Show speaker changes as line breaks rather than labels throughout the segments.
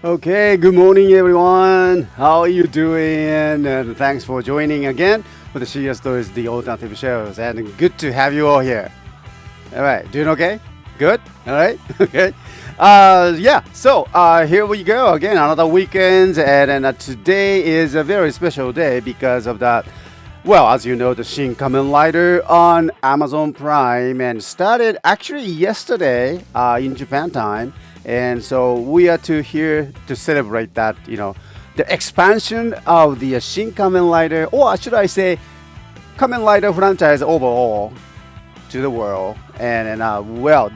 Okay, good morning, everyone. How are you doing? And thanks for joining again for the CSTOYS, the alternative shows. And good to have you all here. All right, doing okay? Good? All right, okay. Yeah, so here we go again, another weekend. And today is a very special day because of that. Well, as you know, the Shin Kamen Rider on Amazon Prime and started actually yesterday in Japan time. And so we are to here to celebrate that, the expansion of the Shin Kamen Rider, or should I say, Kamen Rider franchise overall to the world. And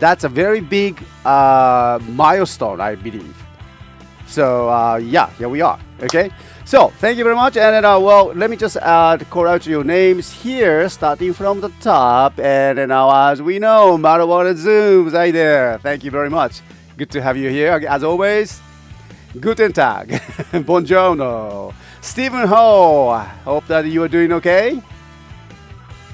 that's a very big milestone, I believe. So yeah, here we are. Okay. So thank you very much. And let me just call out your names here, starting from the top. And as we know, Marawa Zooms right there. Thank you very much. Good to have you here as always. Guten Tag. Buongiorno. Stephen Ho. Hope that you are doing okay.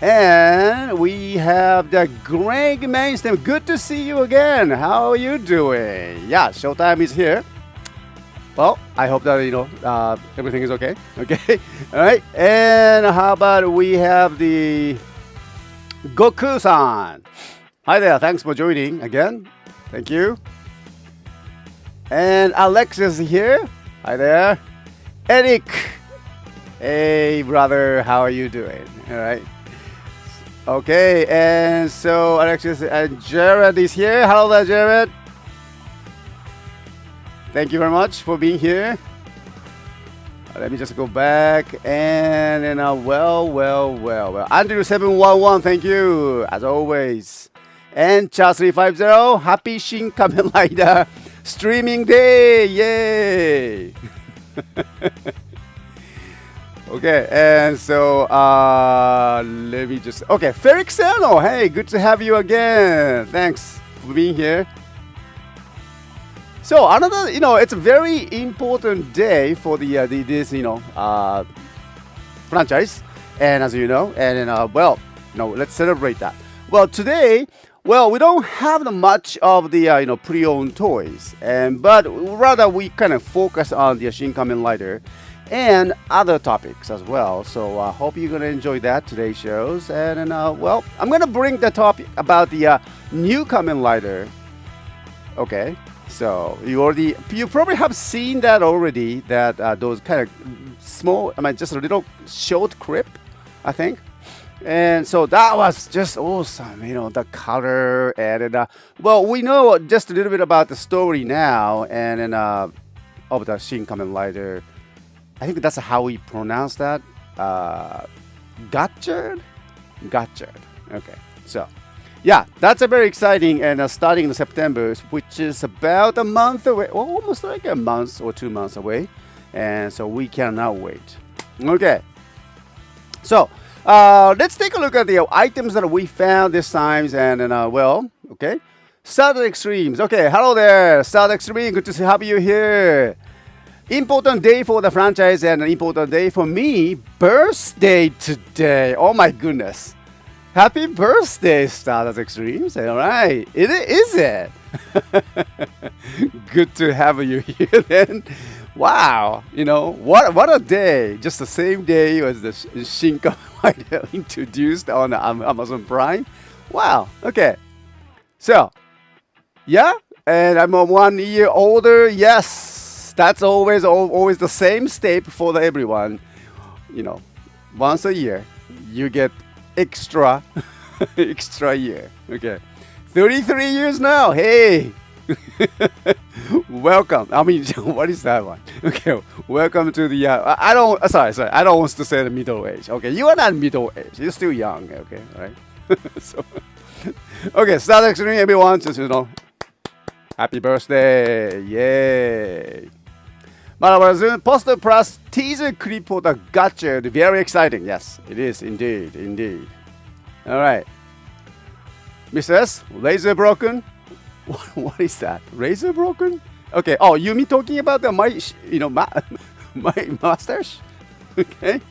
And we have the Greg Mainstem. Good to see you again. How are you doing? Yeah, showtime is here. Well, I hope that everything is okay. Okay, all right. And how about we have the Goku-san? Hi there. Thanks for joining again. Thank you. And Alex is here. Hi there. Eric. Hey, brother. How are you doing? All right. Okay. And so Alexis and Jared is here. Hello there, Jared. Thank you very much for being here. Let me just go back and well. Andrew 711, thank you as always. And Charles 350, happy Shin Kamen Rider streaming day, yay! Okay, and so let me just Felix Sano, hey, good to have you again. Thanks for being here. So another, it's a very important day for this, franchise, and as you know, let's celebrate that. Well, today, we don't have much of the pre-owned toys, but rather we kind of focus on the Shin Kamen Rider and other topics as well. So I hope you're gonna enjoy that today's shows, and I'm gonna bring the topic about the new Kamen Rider. Okay. So you probably have seen that already. That those kind of small, just a little short clip, I think. And so that was just awesome, the color and we know just a little bit about the story now and of the Shin Kamen Rider. I think that's how we pronounce that. Gotchard. Okay, so. Yeah, that's a very exciting and starting in September, which is about a month away, almost like a month or 2 months away, and so we cannot wait. Okay, so let's take a look at the items that we found this time, and Start Extremes. Okay, hello there, Start Extreme. Good to have you here. Important day for the franchise and an important day for me. Birthday today. Oh my goodness. Happy birthday, Stardust Extremes. All right. Is it? Good to have you here then. Wow. What a day. Just the same day as the Shin Kamen Rider introduced on Amazon Prime. Wow. Okay. So, yeah. And I'm 1 year older. Yes. That's always the same step for everyone. Once a year, you get extra year. Okay, 33 years now. Hey, welcome. What is that one? Okay, welcome to the. I don't. Sorry. I don't want to say the middle age. Okay, you are not middle age. You're still young. Okay, all right. So, okay, start extreme everyone. Just happy birthday! Yay! Poster plus teaser clip for the Gotcha. Very exciting. Yes, it is indeed. All right. Mr.S, laser broken? What is that? Razor broken? Okay. Oh, you mean talking about my mustache? Okay.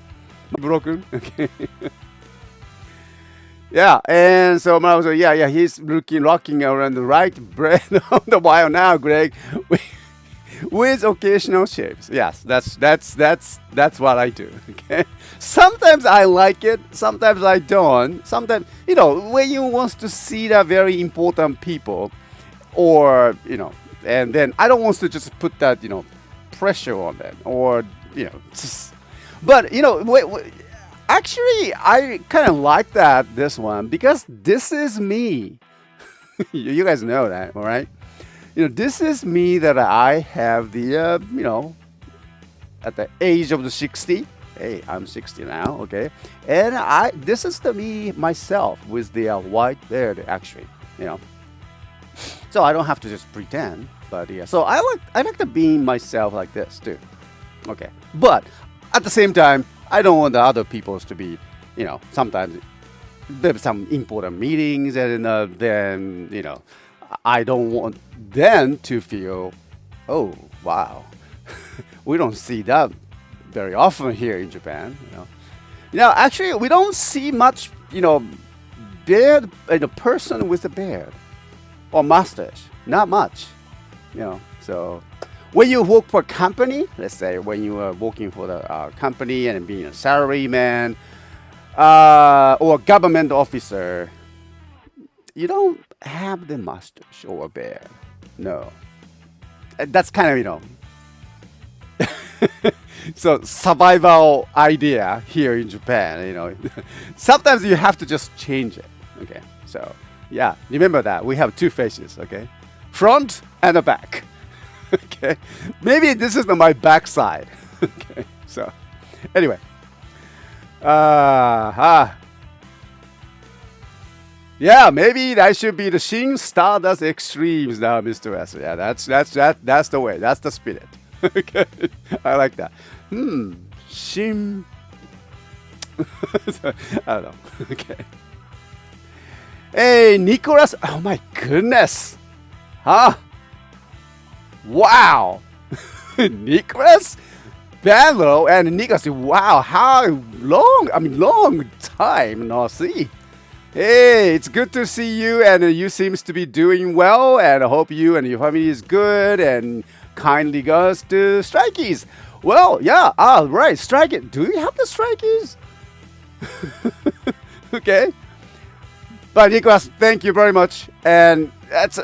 Broken. Okay. Yeah, and so he's rocking around the right brain on the while now, Greg. with occasional shapes. Yes, that's what I do. Okay. Sometimes I like it. Sometimes I don't. Sometimes when you want to see the very important people, or and then I don't want to just put that pressure on them, or just, but actually I kind of like this one because this is me. You guys know that, all right? This is me that I have the at the age of the 60. Hey, I'm 60 now, okay? And this is the me myself with the white beard, actually, So I don't have to just pretend, but yeah. So I like to be myself like this too, okay? But at the same time, I don't want the other peoples to be, sometimes there's some important meetings, and then I don't want them to feel, oh wow, we don't see that very often here in Japan. Actually, we don't see much, beard, a person with a beard or mustache. Not much, So when you work for a company, let's say when you are working for the company and being a salaryman or government officer, you don't have the mustache or a beard. No, that's kind of so survival idea here in Japan. Sometimes you have to just change it. Okay, so yeah, remember that we have two faces. Okay, front and a back. Okay, maybe this is my back side. Okay, so anyway, yeah, maybe that should be the Shin Stardust Extremes now, Mr.S. Yeah, that's the way. That's the spirit. Okay, I like that. Shin. I don't know. Okay. Hey, Nicholas. Oh my goodness. Huh? Wow. Nicholas, Bello, and Nicholas. Wow, how long? Long time no see. Hey, it's good to see you, and you seems to be doing well, and I hope you and your family is good, and kindly goes to Strikeys. Well, yeah, right, Strike It. Do you have the Strikeys? Okay. But Nicholas, thank you very much, and that's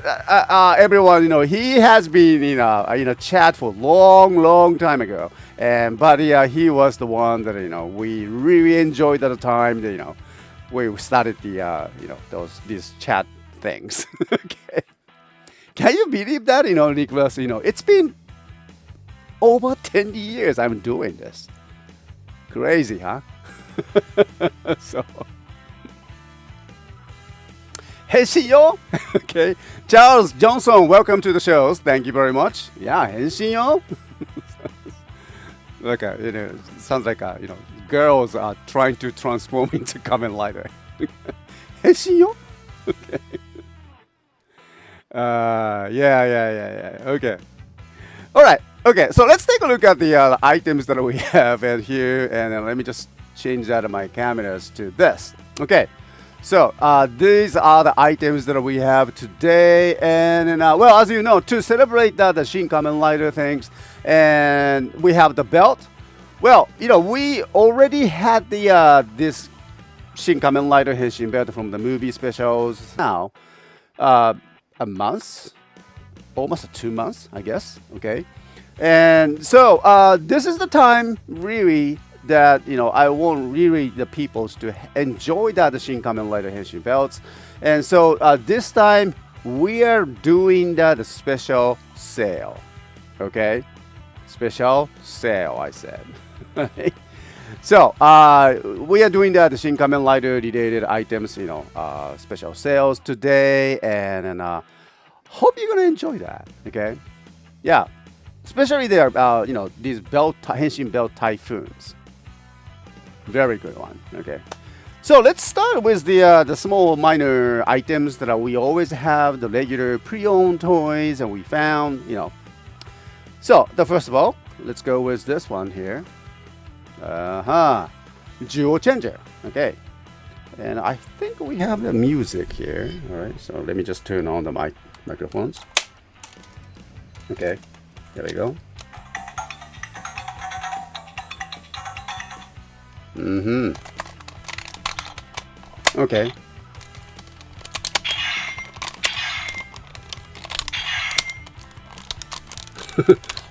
everyone. He has been in a chat for long time ago, but he was the one that we really enjoyed at the time. That, we started these chat things. Okay. Can you believe that, Nicholas? It's been over 10 years I'm doing this. Crazy, huh? So. Henshin-yo? Okay. Charles Johnson, welcome to the shows. Thank you very much. Yeah, Henshin-yo? Like sounds like girls are trying to transform into Kamen Rider. Henshin-yo? Okay. Yeah. Okay. All right. Okay. So let's take a look at the items that we have here, and let me just change that of my cameras to this. Okay. So these are the items that we have today, and well, as you know, to celebrate the Shin Kamen Rider things, and we have the belt. Well, we already had the this Shin Kamen Rider Henshin belt from the movie specials. Now, a month, almost 2 months, I guess. Okay, and so this is the time really that I want really the peoples to enjoy the Shin Kamen Rider Henshin belts, and so this time we are doing the special sale. Okay, special sale, I said. So we are doing the Shin Kamen Rider related items, special sales today, and hope you're gonna enjoy that. Okay, yeah, especially there, these Henshin belt typhoons. Very good one. Okay, so let's start with the small minor items that we always have, the regular pre-owned toys, and we found. So first of all, let's go with this one here. Jewel changer. Okay, and I think we have the music here. All right, so let me just turn on the microphones. Okay, There we go. Okay.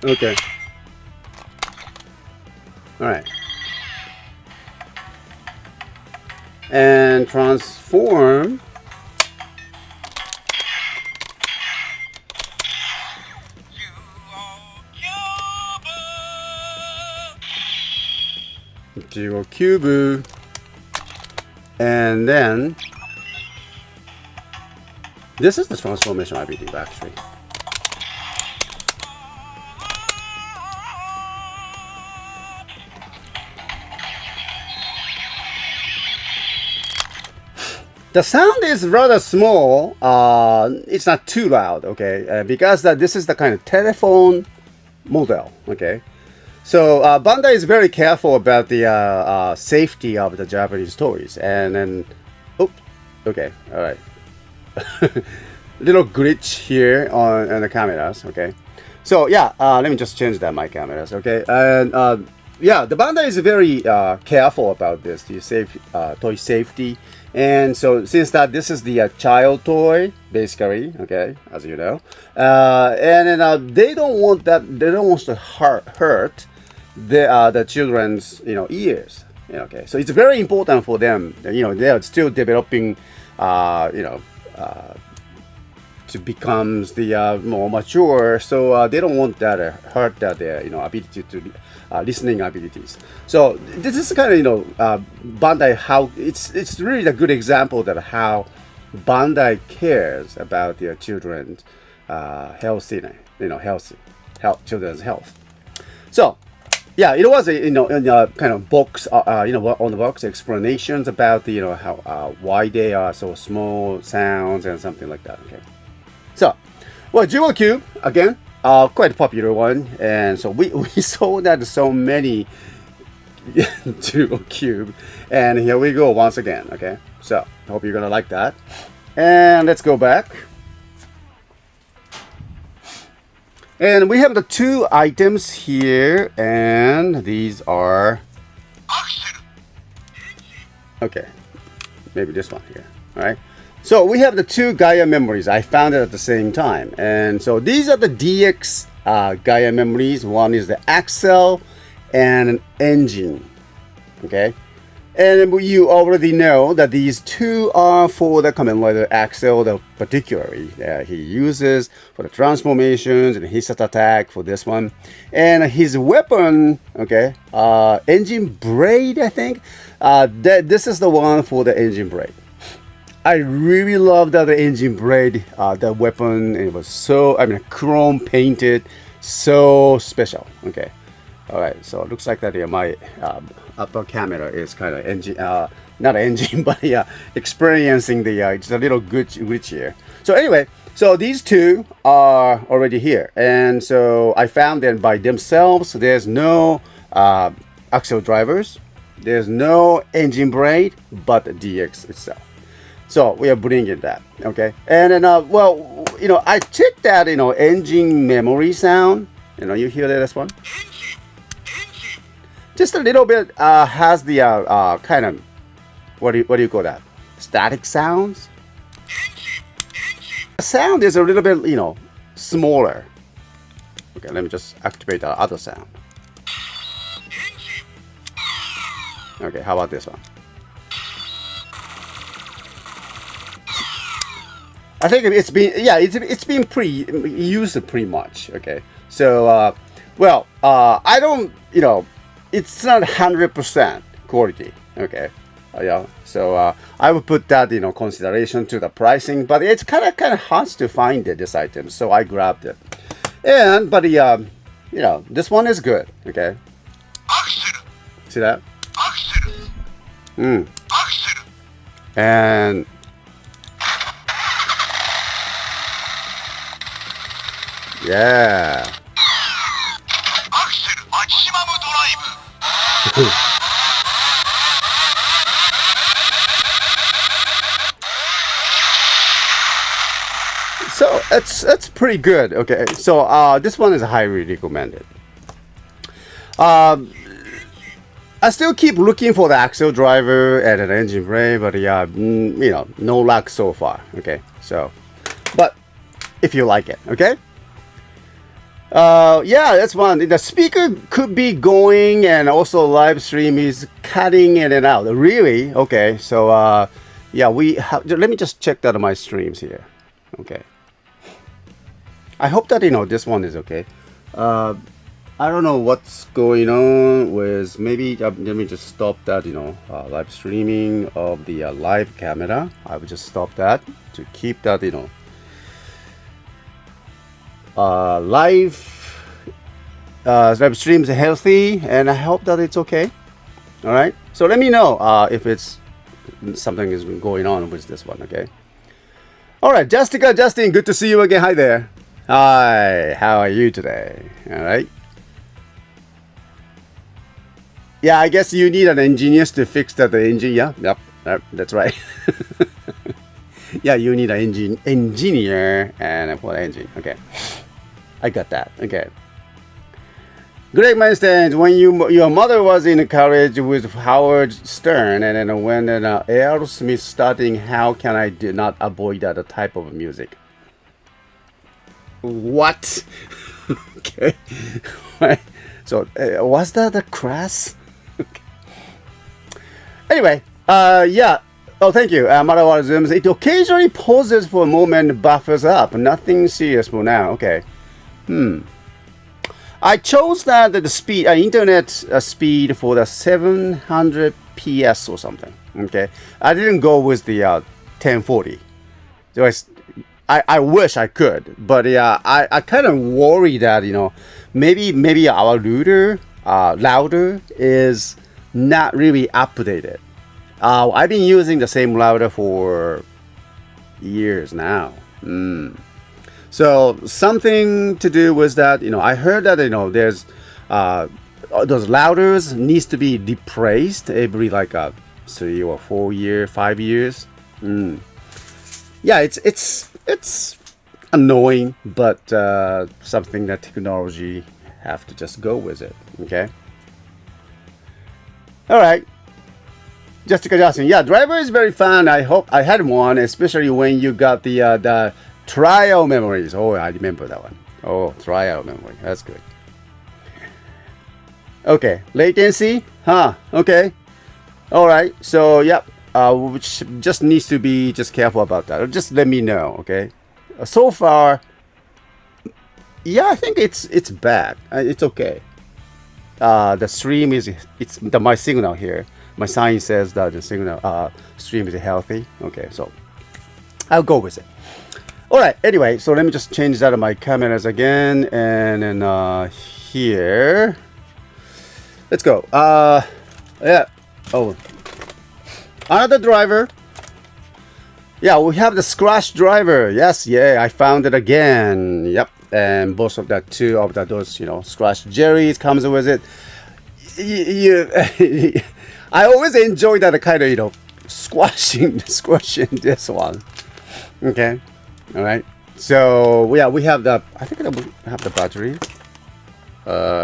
Okay. All right. And transform. Duo cube. And then this is the transformation IBD actually. The sound is rather small. It's not too loud, okay? Because this is the kind of telephone model, okay? So Bandai is very careful about the safety of the Japanese toys. And then, oops, okay, all right. Little glitch here on the cameras, okay? So yeah, let me just change that my cameras, okay? And yeah, the Bandai is very careful about this, the toy safety. And so since this is the child toy, basically, okay, as you know, and then they don't want to hurt the children's ears. Okay, so it's very important for them. They are still developing, to become the more mature, so they don't want that hurt their ability to listening abilities. So this is kind of Bandai, how it's really a good example that how Bandai cares about their children's healthy, children's health. So yeah, it was a kind of box on the box explanations about the how why they are so small sounds and something like that. Okay. So, well, Jewel Cube, again, quite a popular one. And so we sold that so many Jewel Cube. And here we go once again, okay? So, hope you're going to like that. And let's go back. And we have the two items here. And these are... Okay, maybe this one here, all right? So we have the two Gaia memories. I found it at the same time. And so these are the DX Gaia memories. One is the axle and an engine. Okay. And you already know that these two are for the Kamen Rider axle, that particularly he uses for the transformations and his attack for this one. And his weapon, okay, engine braid, I think. This is the one for the engine braid. I really love that the engine braid, the weapon. It was so, chrome painted, so special. Okay, all right. So it looks like that my upper camera is kind of engine, not engine, but yeah, experiencing the it's a little glitch here. So anyway, so these two are already here, and so I found them by themselves. There's no axle drivers, there's no engine braid, but the DX itself. So we are bringing that, okay? And then, well, I checked that, engine memory sound. You hear this one? Just a little bit has the kind of, what do you call that? Static sounds? The sound is a little bit, smaller. Okay, let me just activate the other sound. Okay, how about this one? I think it's been used pretty much. Okay, so well, I don't, it's not 100% quality. Okay, yeah, so I would put that consideration to the pricing, but it's kind of hard to find this item, so I grabbed it. And but the this one is good. Okay, see that? And yeah. So it's pretty good. Okay, so this one is highly recommended. I still keep looking for the axle driver and an engine brake, but yeah, you know, no luck so far. Okay, so, but if you like it, okay. Yeah, that's one. The speaker could be going, and also live stream is cutting in and out. Really? Okay, so yeah, we have. Let me just check that on my streams here. Okay. I hope that this one is okay. I don't know what's going on with maybe let me just stop that live streaming of the live camera. I will just stop that to keep that live streams healthy, and I hope that it's okay. All right, so let me know if it's something is going on with this one. Okay. All right, Jessica, Justin, good to see you again. Hi there. Hi, how are you today? All right. Yeah, I guess you need an engineer to fix that engine. Yeah, yep, that's right. Yeah, you need an engineer and for the engine. Okay, I got that. Okay. Greg Mainstand, when your mother was in college with Howard Stern, and then when Aerosmith starting, how can I not avoid that type of music? What? Okay. So was that a crass? Anyway, yeah. Oh, thank you. Marawa zooms. It occasionally pauses for a moment, buffers up. Nothing serious for now. Okay. I chose that the speed, internet speed for the 700 PS or something. Okay. I didn't go with the 1040. So I wish I could, but yeah, I kind of worry that maybe our router is not really updated. I've been using the same router for years now. So something to do with that. I heard that there's those routers needs to be replaced every like 3 or 4 years, 5 years. Yeah, it's annoying, but something that technology have to just go with it. Okay. All right. Jessica Johnson. Yeah, driver is very fun. I hope I had one, especially when you got the trial memories. Oh, I remember that one. Oh, trial memory. That's good. Okay, latency. Huh. Okay. All right. So, yep. Which just needs to be just careful about that. Just let me know. Okay. So far, yeah, I think it's bad. It's okay. The stream is my signal here. My sign says that the signal stream is healthy. Okay, so I'll go with it. All right. Anyway, so let me just change that on my cameras again, and then here, let's go. Yeah. Oh, another driver. Yeah, we have the scratch driver. Yes, yeah, I found it again. Yep, and both of the two of those scratch jerrys comes with it. I always enjoy that kind of squashing this one. Okay, all right. So yeah, we have the. I think we have the battery.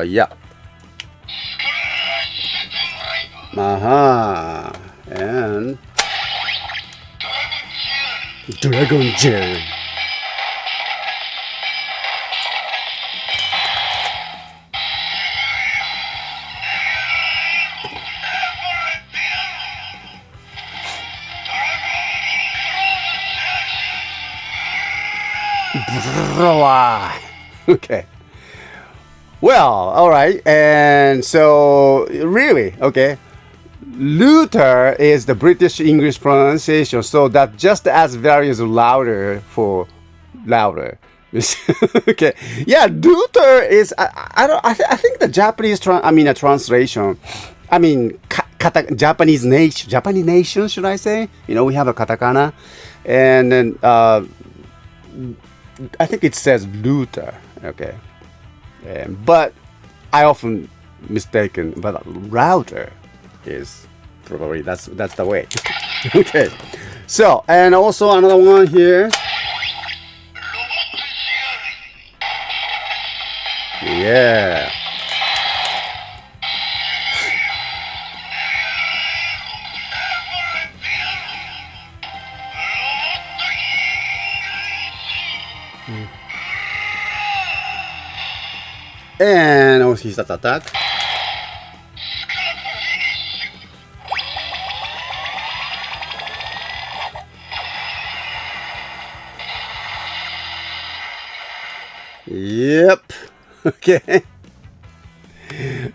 Yeah. And Dragon Jerry. Okay. Well, all right. And so, really, okay. Luther is the British English pronunciation, so that just as varies louder for louder. Okay, yeah, Luther is. I think the Japanese translation. Japanese nation, should I say? We have a katakana, and then I think it says Luther. Okay, but I often mistaken, but router is probably that's the way. Okay, so and also another one here. Yeah. And oh, he starts attack. Yep. Okay.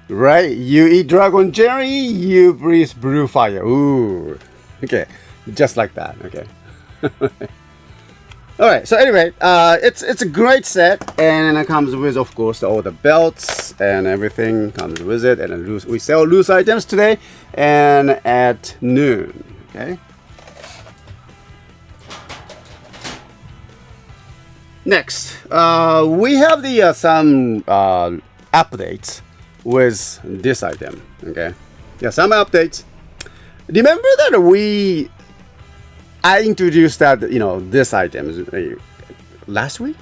Right. You eat dragon jelly, you breathe blue fire. Ooh. Okay. Just like that. Okay. All right. So anyway, it's a great set, and it comes with, of course, all the belts and everything comes with it. And we sell loose items today and at noon. Okay. Next, we have the some updates with this item. Okay, yeah, some updates. Remember that I introduced that this item last week,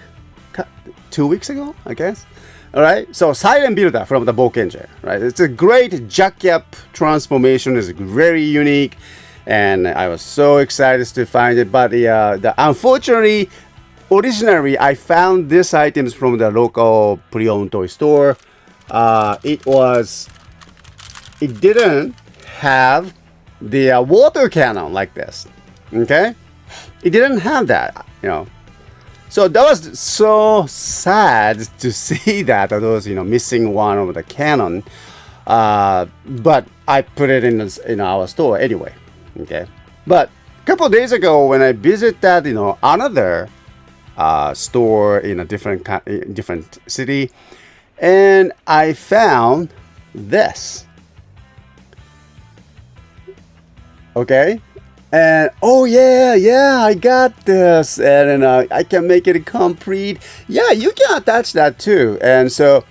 2 weeks ago, I guess. All right, so Silent Builder from the Bokenja, right? It's a great jack-up transformation. It's very unique, and I was so excited to find it. But unfortunately, originally, I found these items from the local pre-owned toy store. It didn't have the water cannon like this. Okay, it didn't have that. So that was so sad to see that those missing one of the cannon. But I put it in our store anyway. Okay, but a couple of days ago when I visited that another store in a different city, and I found this. Okay, and oh yeah, I got this, and I can make it complete. Yeah, you can attach that too, and so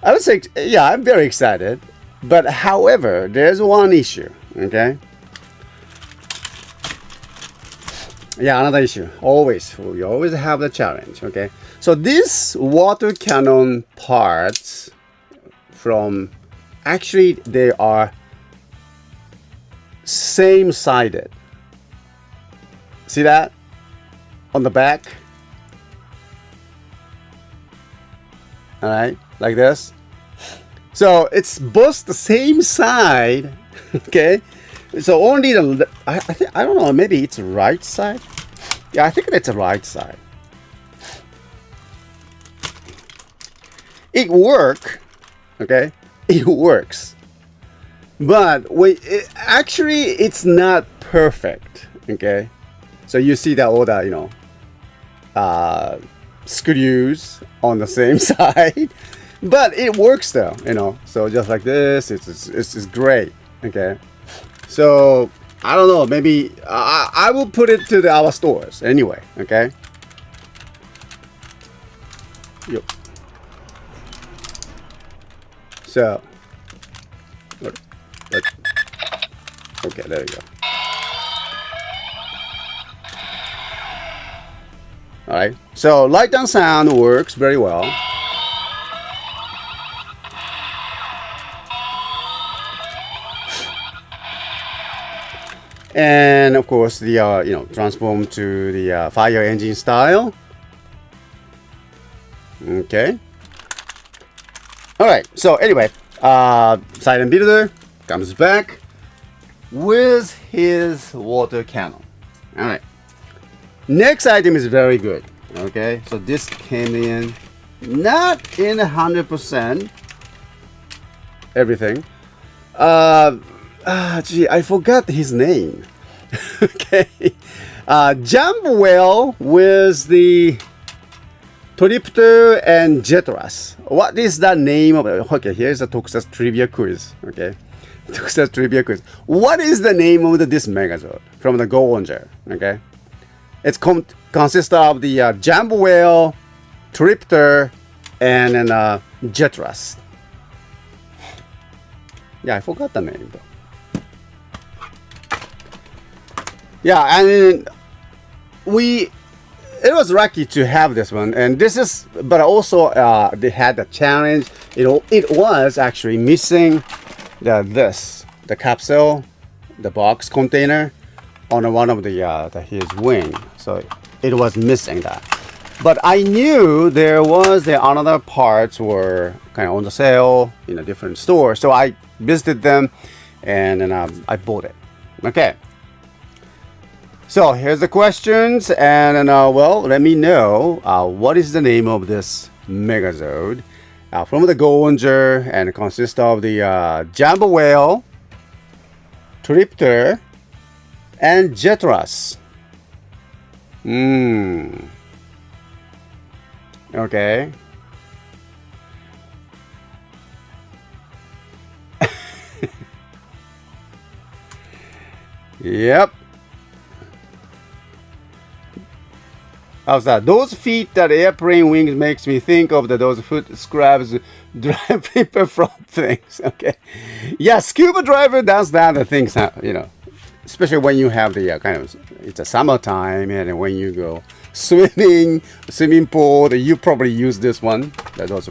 I would say, yeah, I'm very excited. But however, there's one issue. Okay. Yeah, another issue. We always have the challenge. Okay, so this water cannon parts actually they are same sided. See that on the back? All right, like this. So it's both the same side. Okay. So only I think, I don't know, maybe it's right side. Yeah, I think it's the right side. It works, okay? It works, but actually it's not perfect, okay? So you see that all the screws on the same side, but it works though, So just like this, it's great, okay? So I don't know. Maybe I will put it to our stores anyway. Okay. Yep. So. Okay, there you go. All right. So light and sound works very well. And of course, the transform to the fire engine style. Okay. All right. So anyway, Silent Builder comes back with his water cannon. All right. Next item is very good. Okay. So this came in not in 100% everything. Gee, I forgot his name. Okay. Jump well with the Tripter and Jetras. What is the name of it? Okay, here's the Tokusatsu trivia quiz. Okay. Tokusatsu trivia quiz. What is the name of this Megazord from the Go Onger? Okay. It's consists of the Jump Whale, Tripter, and then Jetras. Yeah, I forgot the name though. Yeah, and it was lucky to have this one, and this is, but also they had a challenge. It was actually missing the capsule, the box container on one of his wing, so it was missing that. But I knew there was another parts were kind of on the sale in a different store, so I visited them, and then I bought it. Okay. So here's the questions, and well, let me know what is the name of this Megazord from the Gonger, and it consists of the Jumbo Whale, Tripter, and Jetras. Okay. Yep. How's that? Those feet that airplane wings makes me think of those foot scrubs dry paper from things. Okay. Yeah, scuba diver does that. The things, especially when you have the it's a summertime, and when you go swimming pool, you probably use this one. Those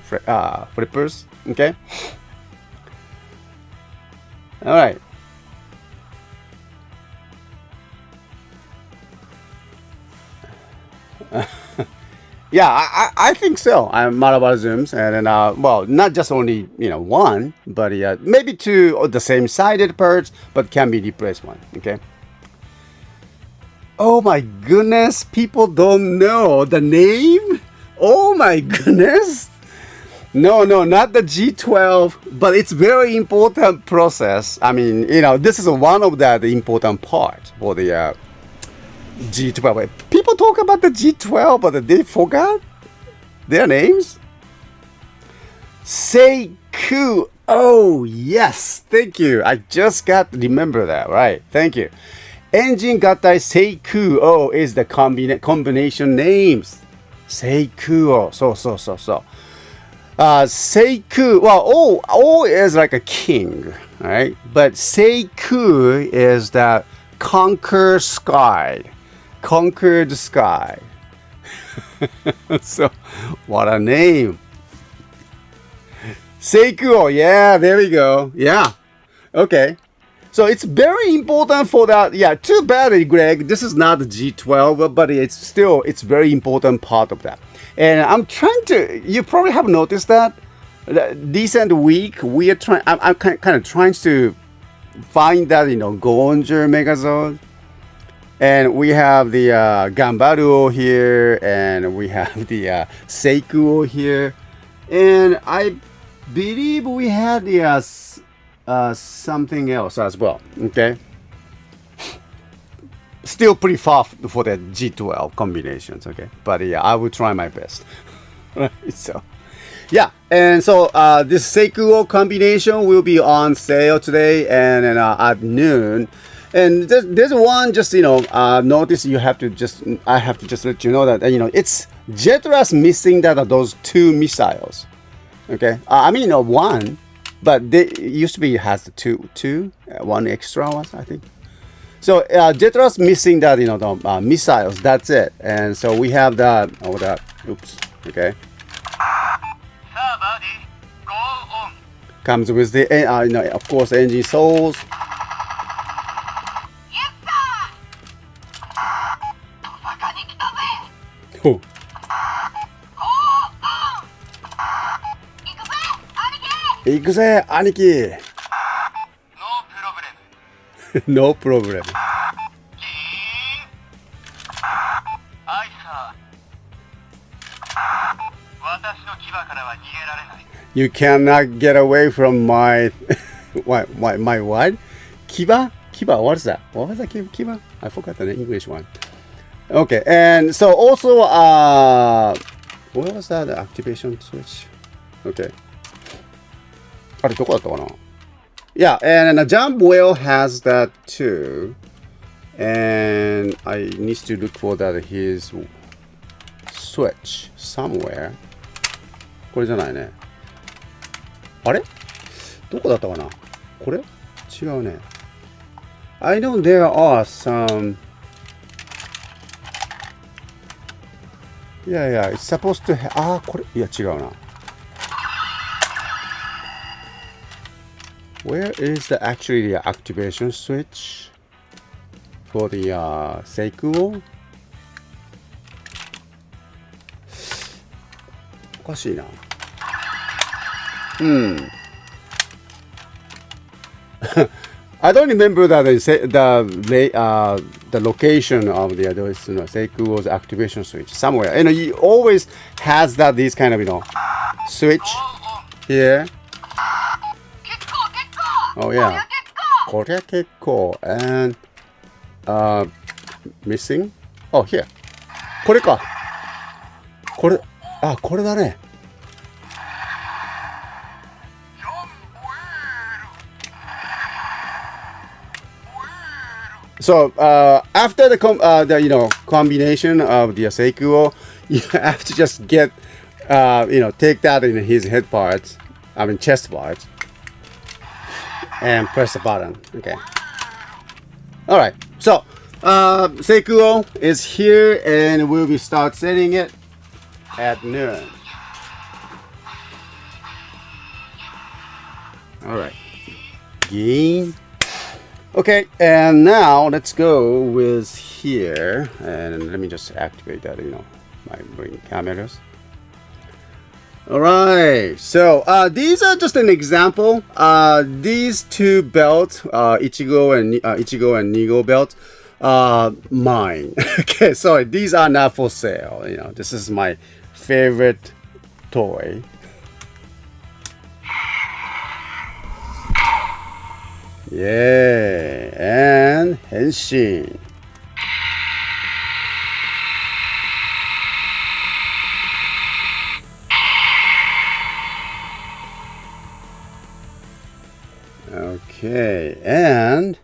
flippers. Okay. All right. Yeah, I think so. I'm Malabar Zooms, and then well, not just only one, but maybe two of the same sided parts, but can be replaced one. Okay. Oh my goodness, people don't know the name. Oh my goodness. No, not the G12, but it's very important process. I mean, this is one of the important parts for the G12. People talk about the G12, but they forgot their names. Seiku. Oh, yes. Thank you. I just remember that. Right. Thank you. Engine Gattai Seiku. Oh, is the combination names. Seiku. So. Seiku. Well, O is like a king. Right. But Seiku is the conquer sky. Conquered sky. So, what a name. Seikuo. Yeah, there we go. Yeah. Okay. So it's very important for that. Yeah, too bad, Greg. This is not the G12, but it's very important part of that. And I'm trying to, you probably have noticed that decent week, we are trying, I'm kind of trying to find that, Gonger Megazord. And we have the Gambaruo here, and we have the Seikuo here, and I believe we had the something else as well. Okay, still pretty far for the G12 combinations. Okay, but yeah, I will try my best. Right, so yeah, and so this Seikuo combination will be on sale today, and at noon. And there's one notice I have to just let you know that it's Jetras missing those two missiles. Okay, I mean one, but they used to be has the two one extra one, I think. So Jetras missing the missiles. That's it. And so we have that. Oh, that. Oops. Okay. Comes with the of course engine souls. Oh. Ikuze, aniki. No problem. You cannot get away from my my what? Kiba? Kiba, what is that? What was that Kiba? I forgot the English one. Okay, and so also what was that activation switch? Okay. Yeah, and the jump whale has that too. And I need to look for his switch somewhere. これじゃないね。あれ？どこだったかな？これ？違うね。I know there are some Yeah, it's supposed to これ、いや、違うな。Where is the actually the activation switch for the Seikuo? おかしいな。I don't remember that the location of the Seikuo's activation switch somewhere. And he always has that these kind of switch here. Oh yeah. これ結構 and missing. Oh here. これか。これだね。So after the combination of the Seikuo, you have to just get take that in his head parts, I mean chest parts, and press the button. Okay. All right. So Seikuo is here, and we'll be start setting it at noon. All right. Gain. Okay, and now let's go with here, and let me just activate that, my bring cameras. All right, so these are just an example. These two belts, Ichigo and Nigo belt, mine. Okay, so these are not for sale. This is my favorite toy. Yeah, and Shin. Okay, and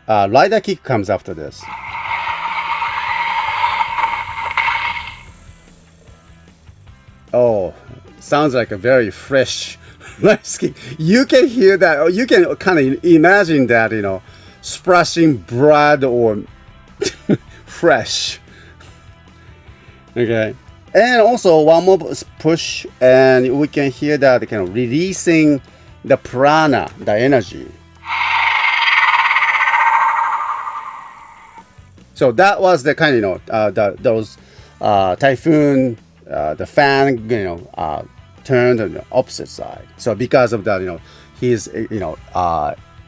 rider kick comes after this. Oh, sounds like a very fresh you can hear that, or you can kind of imagine that, splashing blood or fresh. Okay, and also one more push, and we can hear that kind of releasing the prana, the energy. So that was the kind of those typhoon, the fan, turned on the opposite side. So because of that, he's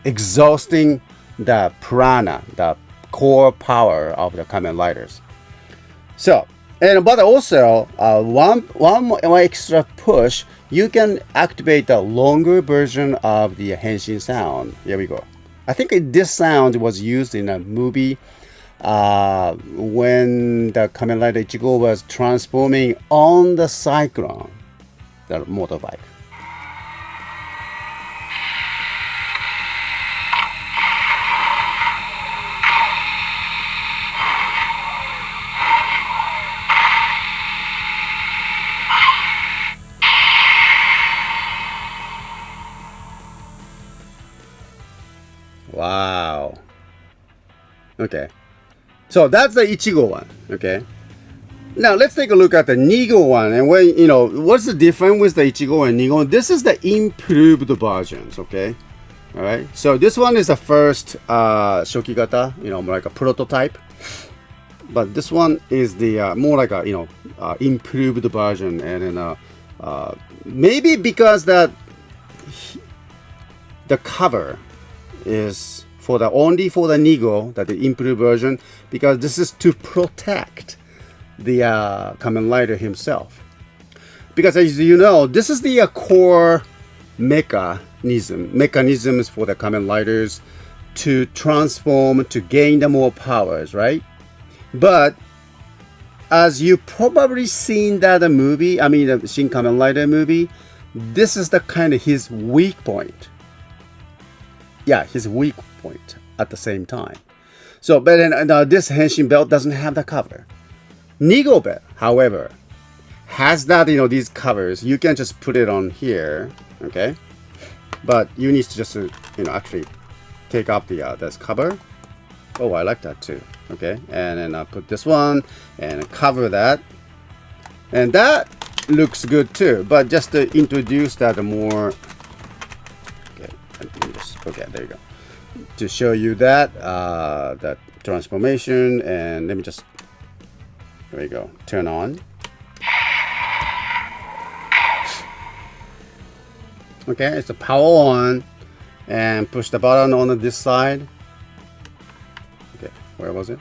exhausting the prana, the core power of the Kamen Riders. So, but also one more extra push, you can activate the longer version of the Henshin sound. Here we go. I think this sound was used in a movie when the Kamen Rider Ichigo was transforming on the Cyclone, the motorbike. Wow. Okay. So that's the Ichigo one. Okay. Now let's take a look at the Nigo one, and what's the difference with the Ichigo and Nigo? This is the improved versions, okay? All right. So this one is the first Shokigata, like a prototype, but this one is the more like a improved version, and then maybe because that the cover is only for the Nigo, that the improved version, because this is to protect the Kamen Rider himself, because as you know, this is the core mechanisms for the Kamen Riders to transform, to gain the more powers, right? But as you probably seen that movie, I mean the Shin Kamen Rider movie, this is the kind of his weak point. Yeah, his weak point at the same time. So, but then this Henshin belt doesn't have the cover. Nigo belt, however, has that, these covers. You can just put it on here, okay? But you need to just, actually take off the this cover. Oh, I like that too, okay? And then I put this one and cover that, And that looks good too, but just to introduce that more, okay, there you go, to show you that that transformation. And let me just, there you go, turn on. Okay, it's a power on, and push the button on this side. Okay, where was it?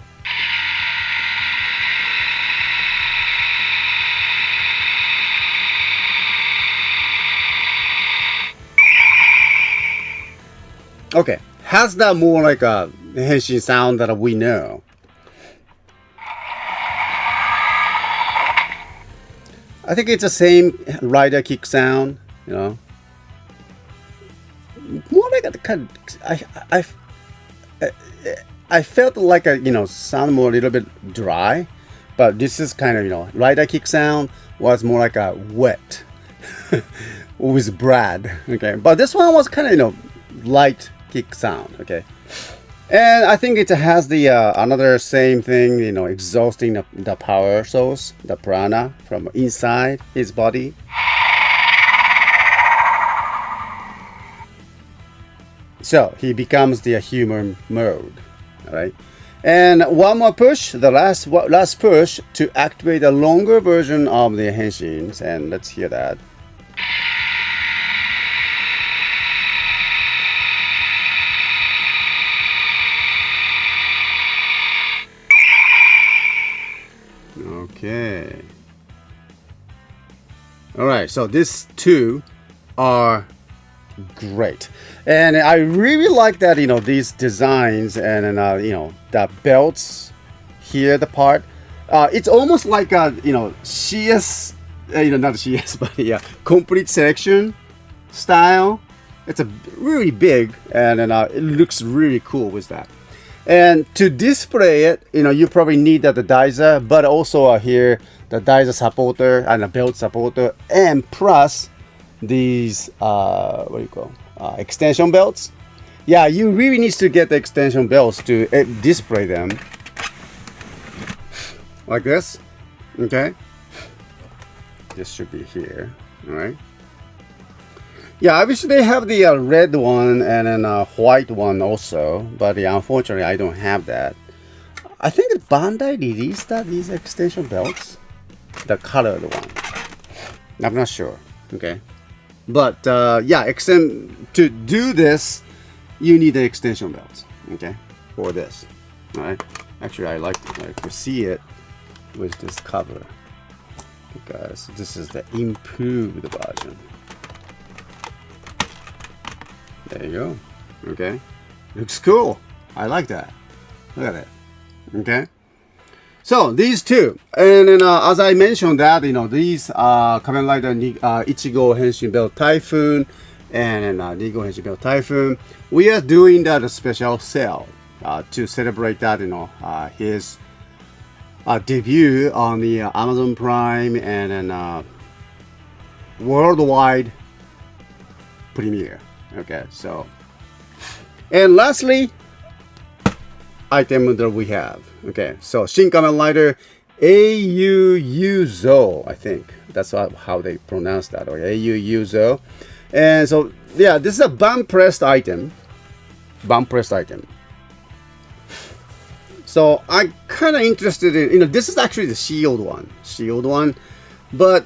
Okay, has that more like a henshin sound that we know. I think it's the same rider kick sound, you know. More like a kind of, I felt like a, you know, sound more a little bit dry, but this is kind of, you know, rider kick sound was more like a wet with Brad. Okay, but this one was kind of, you know, light kick sound. Okay, and I think it has the another same thing, you know, exhausting the power source, the prana from inside his body. So he becomes the human mode. All right, and one more push, the last push to activate a longer version of the henshins, and let's hear that. Okay. All right, so these two are great, and I really like that, you know, these designs, and you know, the belts here, the part, it's almost like a, you know, CS, you know, not CS, but yeah, complete selection style. It's a really big, and it looks really cool with that. And to display it, you know, you probably need the dizer, but also here the dizer supporter and a belt supporter, and plus these what do you call extension belts. Yeah, you really need to get the extension belts to display them like this. Okay, this should be here. All right. Yeah, obviously they have the red one and then a white one also, but unfortunately I don't have that. I think that Bandai released these extension belts, the colored one. I'm not sure. Okay, but yeah, to do this, you need the extension belts. Okay, for this. All right. Actually, I like to see it with this cover because this is the improved version. There you go. Okay, looks cool. I like that. Look at it. Okay, so these two, and then as I mentioned that, you know, these Kamen Rider Ichigo Henshin Belt Typhoon and Nigo Henshin Belt Typhoon, we are doing that special sale to celebrate that, you know, his debut on the Amazon Prime and then worldwide premiere. Okay, so, and lastly, item that we have. Okay, so Shin Kamen Rider AU I think that's how they pronounce that. Okay, AU. And so yeah, this is a bump pressed item. So I'm kind of interested in, you know, this is actually the shield one, but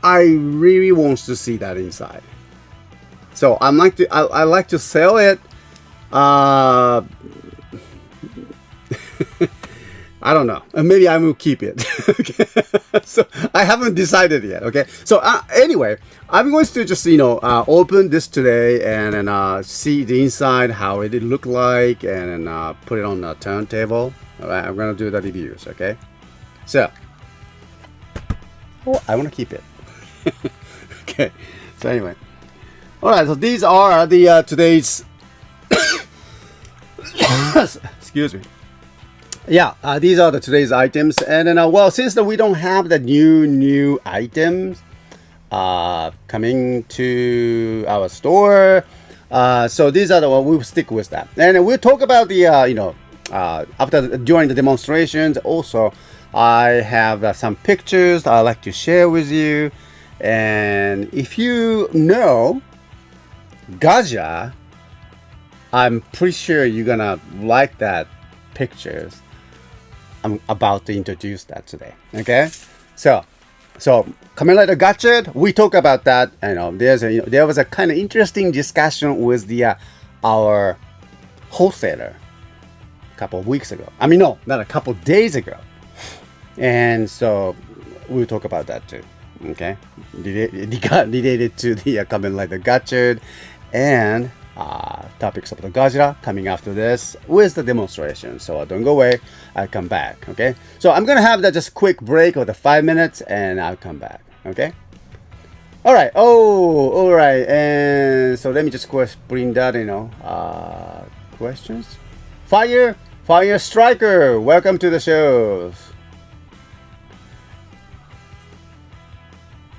I really want to see that inside. So I like to sell it. I don't know. Maybe I will keep it. Okay. So I haven't decided yet. Okay. So anyway, I'm going to just, you know, open this today and then see the inside, how it look like, and then put it on the turntable. All right. I'm gonna do the reviews. Okay. So, I want to keep it. Okay. So anyway. All right, so these are the today's excuse me. Yeah, these are the today's items, and then well, since we don't have the new items coming to our store, so these are the one we'll stick with that, and we'll talk about the you know, during the demonstrations, also I have some pictures I'd like to share with you. And if you know Gaja, I'm pretty sure you're gonna like that pictures. I'm about to introduce that today. Okay, so Kamen Rider Gadget, we talk about that. There was a kind of interesting discussion with our wholesaler a couple of weeks ago. I mean, no, not a couple of days ago. And so we'll talk about that too. Okay, related to the Kamen Rider Gadget and topics of the Gajira coming after this with the demonstration. So don't go away. I'll come back. Okay. So I'm gonna have that just quick break of the 5 minutes, and I'll come back. Okay. All right. Oh, all right. And so let me just bring that. Questions. Fire Striker. Welcome to the show.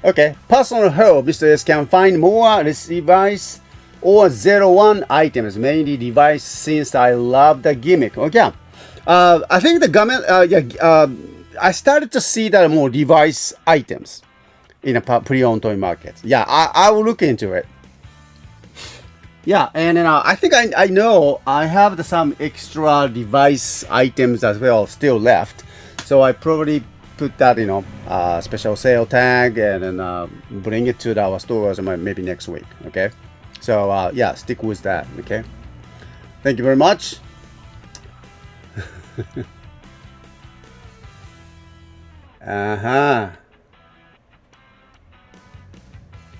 Okay. Personal help. Mr.S can find more device or 01 items, mainly device, since I love the gimmick. Okay. I think the government, I started to see that more device items in a pre-owned toy market. Yeah, I will look into it. Yeah, and I think I know I have some extra device items as well still left. So I probably put that, special sale tag and then bring it to our stores maybe next week. Okay. So yeah, stick with that. Okay. Thank you very much.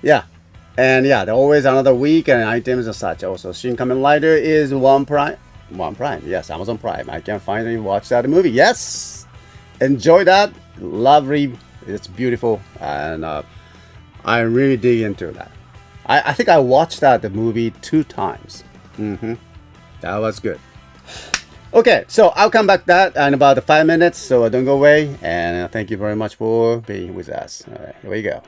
Yeah. And yeah, there always another week and items and such. Also, Shin Kamen Rider is one prime. Yes, Amazon Prime. I can finally watch that movie. Yes. Enjoy that. Lovely. It's beautiful. And I really dig into that. I think I watched the movie 2 times. That was good. Okay, so I'll come back that in about 5 minutes, so don't go away. And thank you very much for being with us. All right, here we go.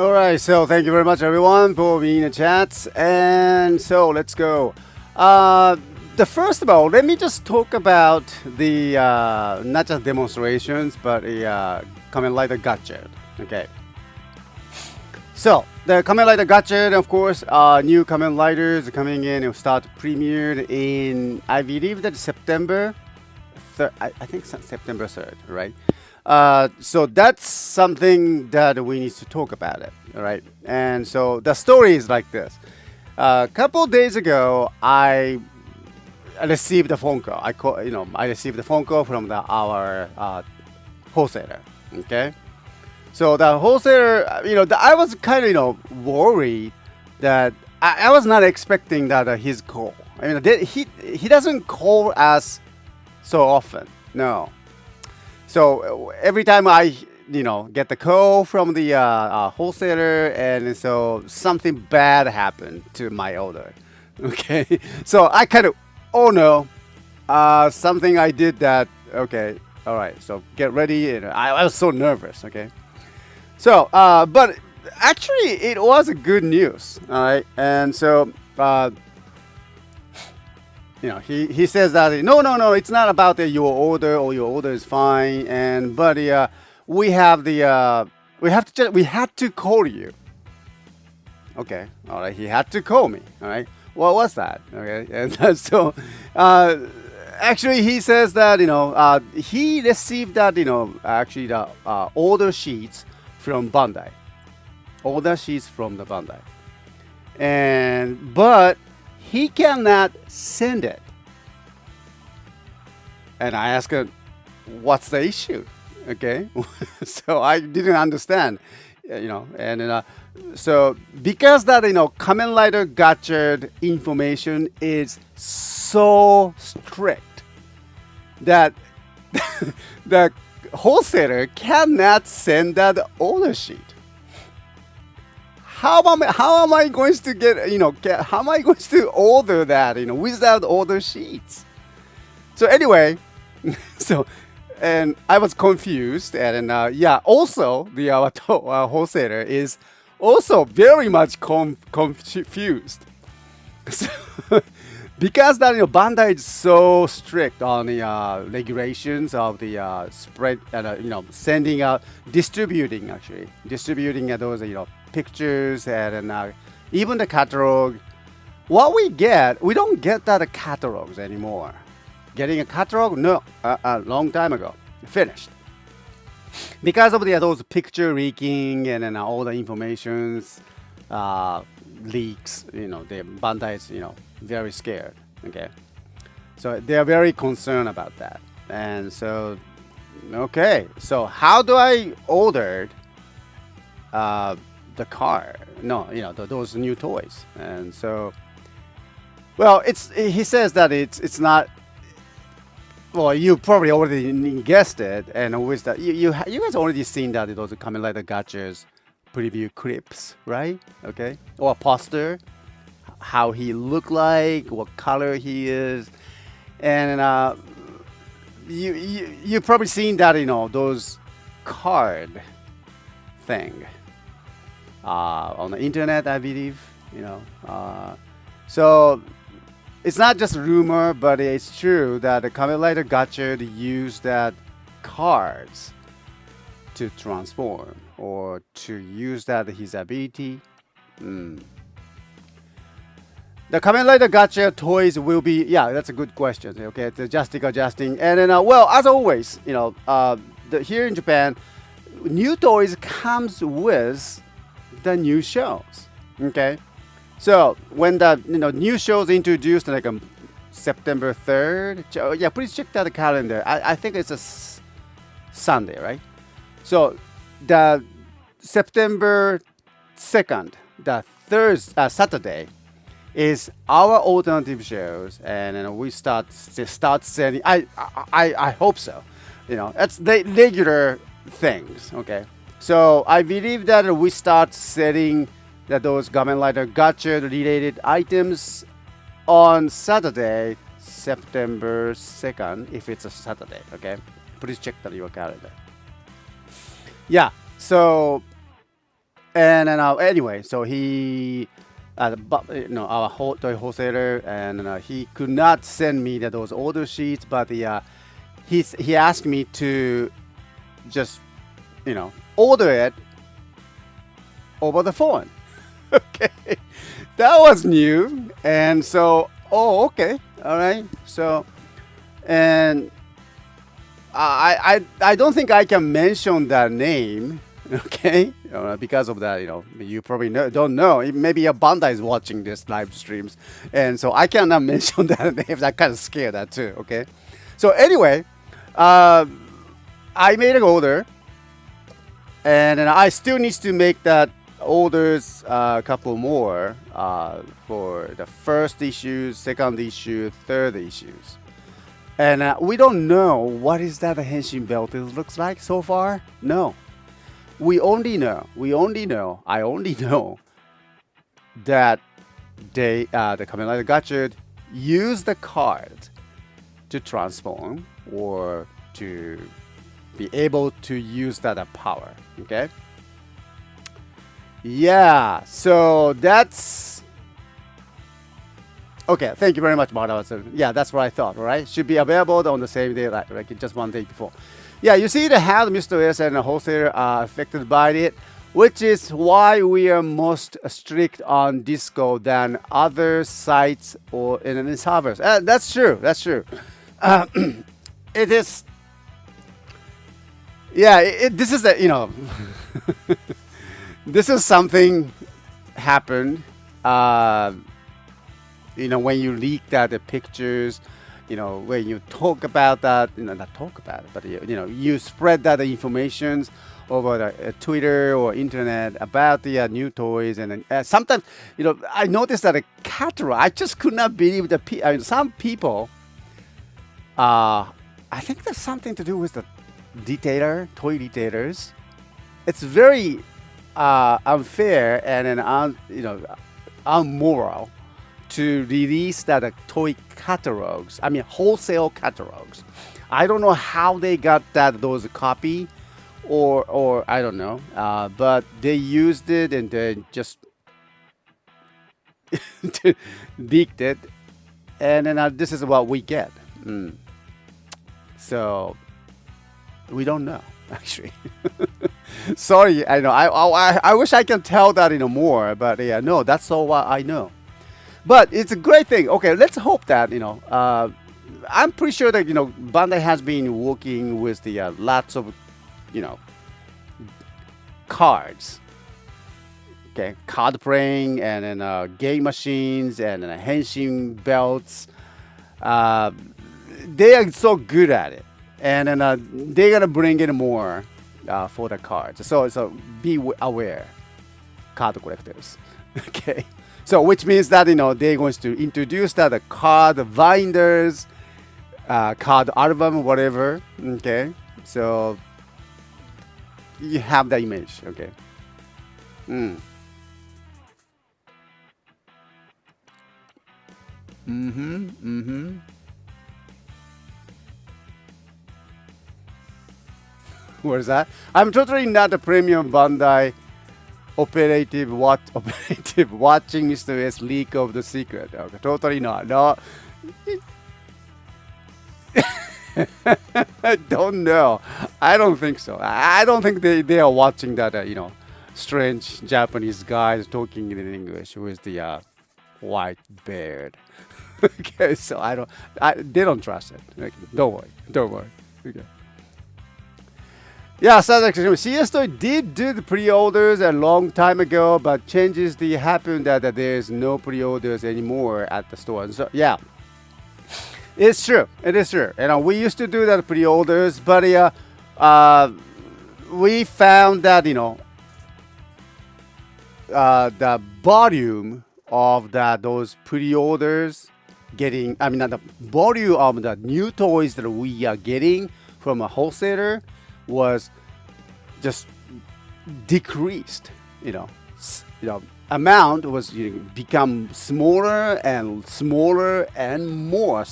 All right, so thank you very much, everyone, for being in the chat. And so let's go. Uh, the first of all, let me just talk about the not just demonstrations, but the Kamen Rider Gadget. Okay. So the Kamen Rider Gadget, of course, new Kamen Riders coming in. It will start premiered in, I believe that September. I think September 3rd, right? So that's something that we need to talk about it, all right? And so the story is like this. A couple days ago, I received a phone call. I received a phone call from our wholesaler. Okay, so the wholesaler, I was kind of, worried that I was not expecting that his call. I mean, he doesn't call us so often. No. So every time I get the call from the wholesaler, and so something bad happened to my order. Okay, so I kind of, oh no, something I did that. Okay, all right, so get ready. And I was so nervous. Okay, so but actually it was a good news. All right, and so he says that no, it's not about your order, or your order is fine, and but we have we had to call you. Okay, all right, he had to call me. All right, what was that? Okay, and so actually he says that he received that actually the order sheets from Bandai, order sheets from the Bandai, and but he cannot send it. And I asked him, what's the issue? Okay, so I didn't understand, and so because that Kamen Rider Gadget information is so strict that the wholesaler cannot send that order sheet. How am I going to how am I going to order that without order sheets? So anyway, so. And I was confused, and also the wholesaler is also very much confused. So, because that Bandai is so strict on the regulations of the spread, sending out, distributing those pictures, and even the catalog. What we don't get that catalogs anymore. Getting a catalog? No, a long time ago. Finished. Because of those picture leaking, and then all the informations leaks, the Bandai is, very scared. Okay. So they're very concerned about that. And so, okay. So how do I order the car? No, those new toys. And so, well, he says that it's not. Well, you probably already guessed it, and with that, you guys already seen that those Kamen Rider Gadgets preview clips, right? Okay, or poster, how he look like, what color he is, and you probably seen that those card thing on the internet, I believe, so. It's not just rumor, but it's true that the Kamen Rider Gadget used that cards to transform, or to use that his ability. The Kamen Rider Gadget toys will be, that's a good question. Okay, it's adjusting, and then well, as always, here in Japan, new toys comes with the new shows. Okay. So when the new shows introduced like September 3rd, please check that calendar. I think it's a Sunday, right? So the September 2nd, the Saturday, is our alternative shows, and we start selling. I hope so. It's the regular things. Okay, so I believe that we start selling those Kamen Rider Gadget-related items on Saturday, September 2nd, if it's a Saturday, okay? Please check your calendar. Yeah, so, and anyway, so he but our toy wholesaler, and he could not send me those order sheets, but he asked me to just order it over the phone. Okay, that was new, and so okay, all right. So, and I don't think I can mention that name, okay, because of that. You probably don't know. Maybe your Bandai is watching this live streams, and so I cannot mention that name. That kind of scared that too. Okay, so anyway, I made an order, and then I still need to make that orders a couple more for the first issues, second issue, third issues. And we don't know what is that henshin belt looks like so far. No, I only know that the Kamen Rider Gachard use the card to transform or to be able to use that power. Okay. Yeah, so that's okay. Thank you very much, Marta. So, yeah, that's what I thought. All right, should be available on the same day, like just one day before. Yeah, you see how Mr.S and the wholesaler are affected by it, which is why we are most strict on Disco than other sites or in servers. That's true. That's true. It is. Yeah, this is this is something happened, when you leak the pictures, when you talk about that, not talk about it, but you spread that information over the Twitter or internet about the new toys, and then sometimes, I noticed that a catalog. I just could not believe that some people. I think there's something to do with the toy retailers. It's very unfair and unmoral to release that toy catalogs. I mean, wholesale catalogs. I don't know how they got those copy, or I don't know. But they used it and then just leaked it, and then this is what we get. So we don't know. Actually, sorry. I know. I wish I can tell that more, but yeah, no. That's all what I know. But it's a great thing. Okay, let's hope that I'm pretty sure that Bandai has been working with the lots of cards. Okay, card playing and then game machines and henshin belts. They are so good at it. And then they're gonna bring in more for the cards. So be aware, card collectors. Okay. So which means that they're going to introduce the card binders, card album, whatever. Okay. So you have the image. Okay. What is that? I'm totally not a premium Bandai operative watching Mr.S leak of the secret. Okay, totally not. No. I don't know. I don't think so. I don't think they are watching that strange Japanese guys talking in English with the white beard. Okay, so they don't trust it. Okay, don't worry. Okay. Yeah, so CSTOYS did do the pre-orders a long time ago, but changes happened that there's no pre-orders anymore at the store. So yeah, it's true. It is true. We used to do that pre-orders, but we found that the volume of those pre-orders the volume of the new toys that we are getting from a wholesaler was just decreased. Amount was become smaller and smaller and more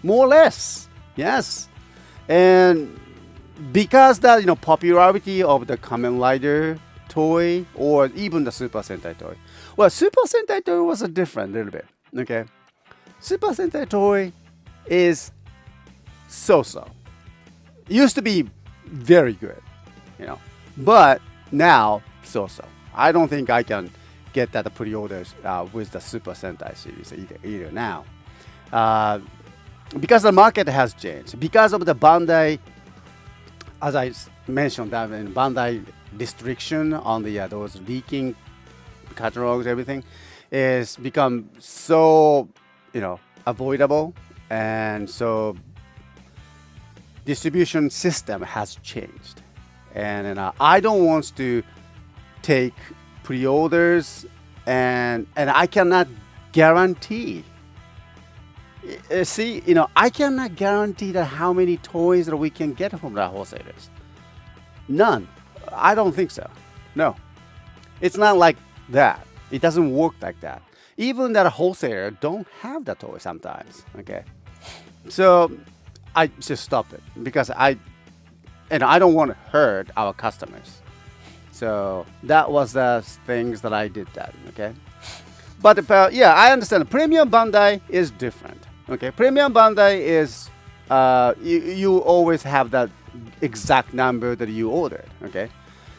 or less. Yes, and because that popularity of the Kamen Rider toy or even the Super Sentai toy. Well, Super Sentai toy was a different little bit. Okay, Super Sentai toy is so-so. Used to be very good, but now so-so. I don't think I can get that pre-orders with the Super Sentai series either now. Because the market has changed. Because of the Bandai, as I mentioned, that in Bandai restriction on the those leaking catalogs, everything is become so avoidable, and so distribution system has changed, and I don't want to take pre-orders, and I cannot guarantee. I cannot guarantee that how many toys that we can get from the wholesalers. None. I don't think so. No. It's not like that. It doesn't work like that. Even that wholesaler don't have the toy sometimes. Okay. So I just stop it because I don't want to hurt our customers. So that was the things that I did that. Okay. But I understand. Premium Bandai is different. Okay, Premium Bandai is you always have that exact number that you ordered. Okay,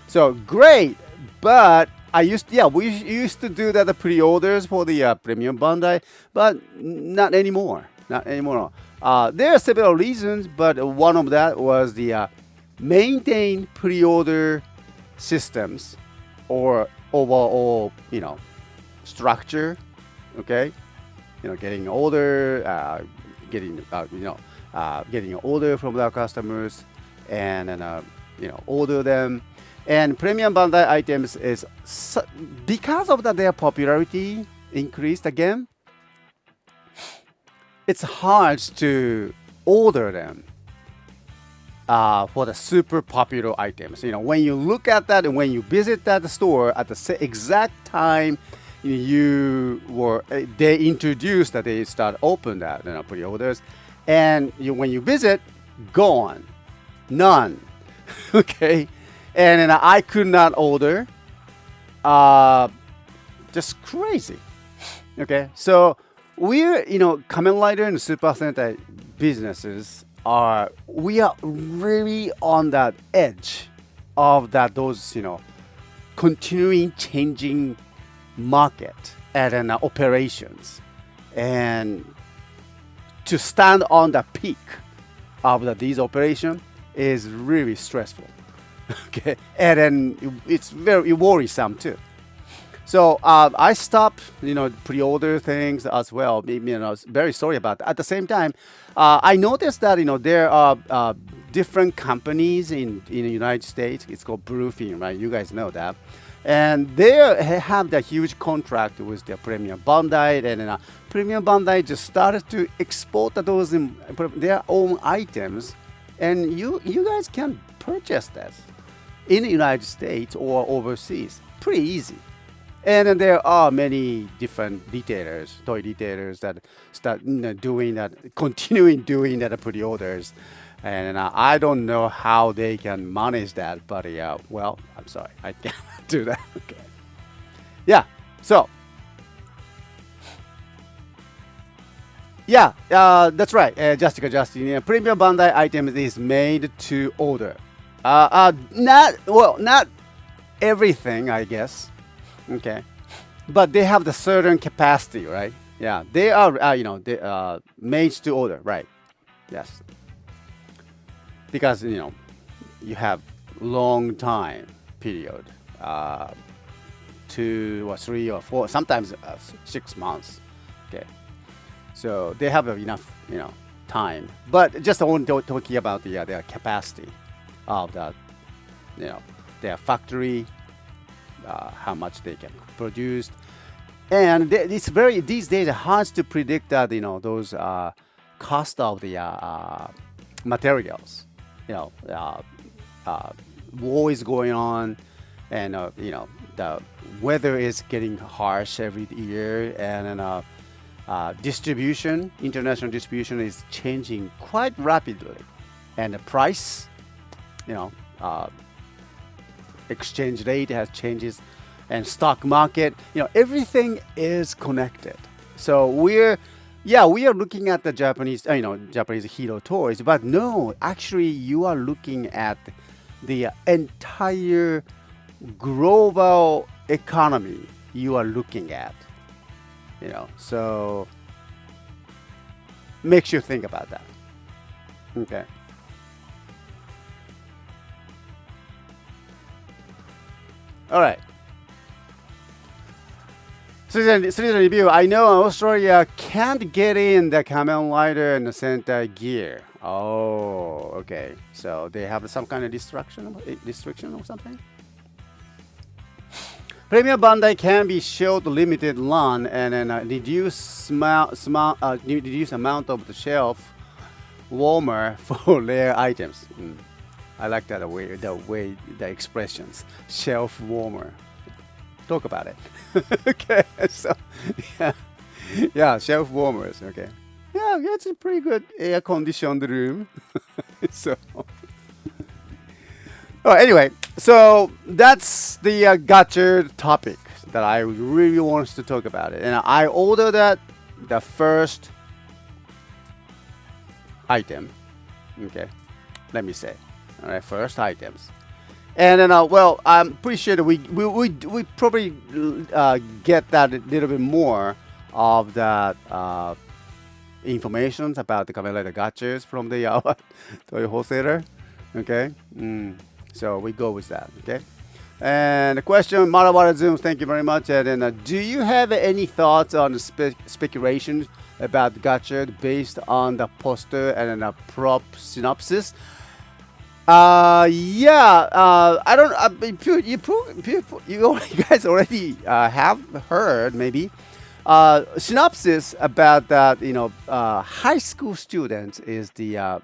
so great. But we used to do that the pre-orders for the Premium Bandai, but not anymore. Not anymore. There are several reasons, but one of that was the maintain pre-order systems or overall structure. Okay. Getting older, getting an order from our customers, and then order them. And Premium Bandai items is because of their popularity increased again. It's hard to order them for the super popular items. When you look at that and when you visit that store at the exact time they introduced that they start open that pre-orders, and when you visit, gone, none. Okay, and then I could not order. Just crazy. Okay, so we're Kamen Rider and Super Sentai businesses we are really on that edge of those continuing changing market and operations, and to stand on the peak of these operations is really stressful. Okay, and then it's very worrisome too. So I stopped pre-order things as well. Very sorry about that. At the same time, I noticed that there are different companies in the United States. It's called Bluefin, right? You guys know that. And they have the huge contract with their Premium Bandai, and Premium Bandai just started to export those their own items, and you guys can purchase this in the United States or overseas pretty easy. And then there are many different retailers, toy retailers that start doing that, continuing doing that pre-orders. And I don't know how they can manage that, but I'm sorry, I cannot do that. Okay. Yeah, so. Yeah, that's right, Jessica Justin. Premium Bandai items is made to order. Not everything, I guess. Okay, but they have the certain capacity, right? Yeah, they are, made to order, right? Yes. Because you have long time period, 2 or 3 or 4, sometimes 6 months. Okay, so they have enough time. But just only talking about their capacity of their factory, how much they can produce, and it's these days hard to predict that those cost of the materials. War is going on, and the weather is getting harsh every year, and international distribution is changing quite rapidly, and the price, exchange rate has changes, and stock market. Everything is connected. So we are looking at the Japanese, Japanese hero toys, but no, actually, you are looking at the entire global economy. You are looking at, so makes you think about that. Okay. All right. Season review. I know Australia can't get in the Kamen Rider and the Center gear. Oh, okay. So they have some kind of restriction or something? Premier Bandai can be short limited run and then reduce amount of the shelf warmer for rare items. I like that the expressions shelf warmer. Talk about it. Okay, so yeah, shelf warmers. Okay, yeah, it's a pretty good air conditioned room. So, oh, anyway, so that's the gotcha topic that I really want to talk about it, and I ordered the first item. Okay, let me say, all right, first items. And then, well, I'm pretty sure that we probably get that a little bit more of that information about the Kamen Rider gotchas from the toy wholesaler. Okay, so we go with that. Okay, and the question, Marawara Zooms, thank you very much. And then, do you have any thoughts on the speculations about gotcha based on the poster and then a prop synopsis? Yeah, I don't. You guys already have heard maybe synopsis about that. High school students is the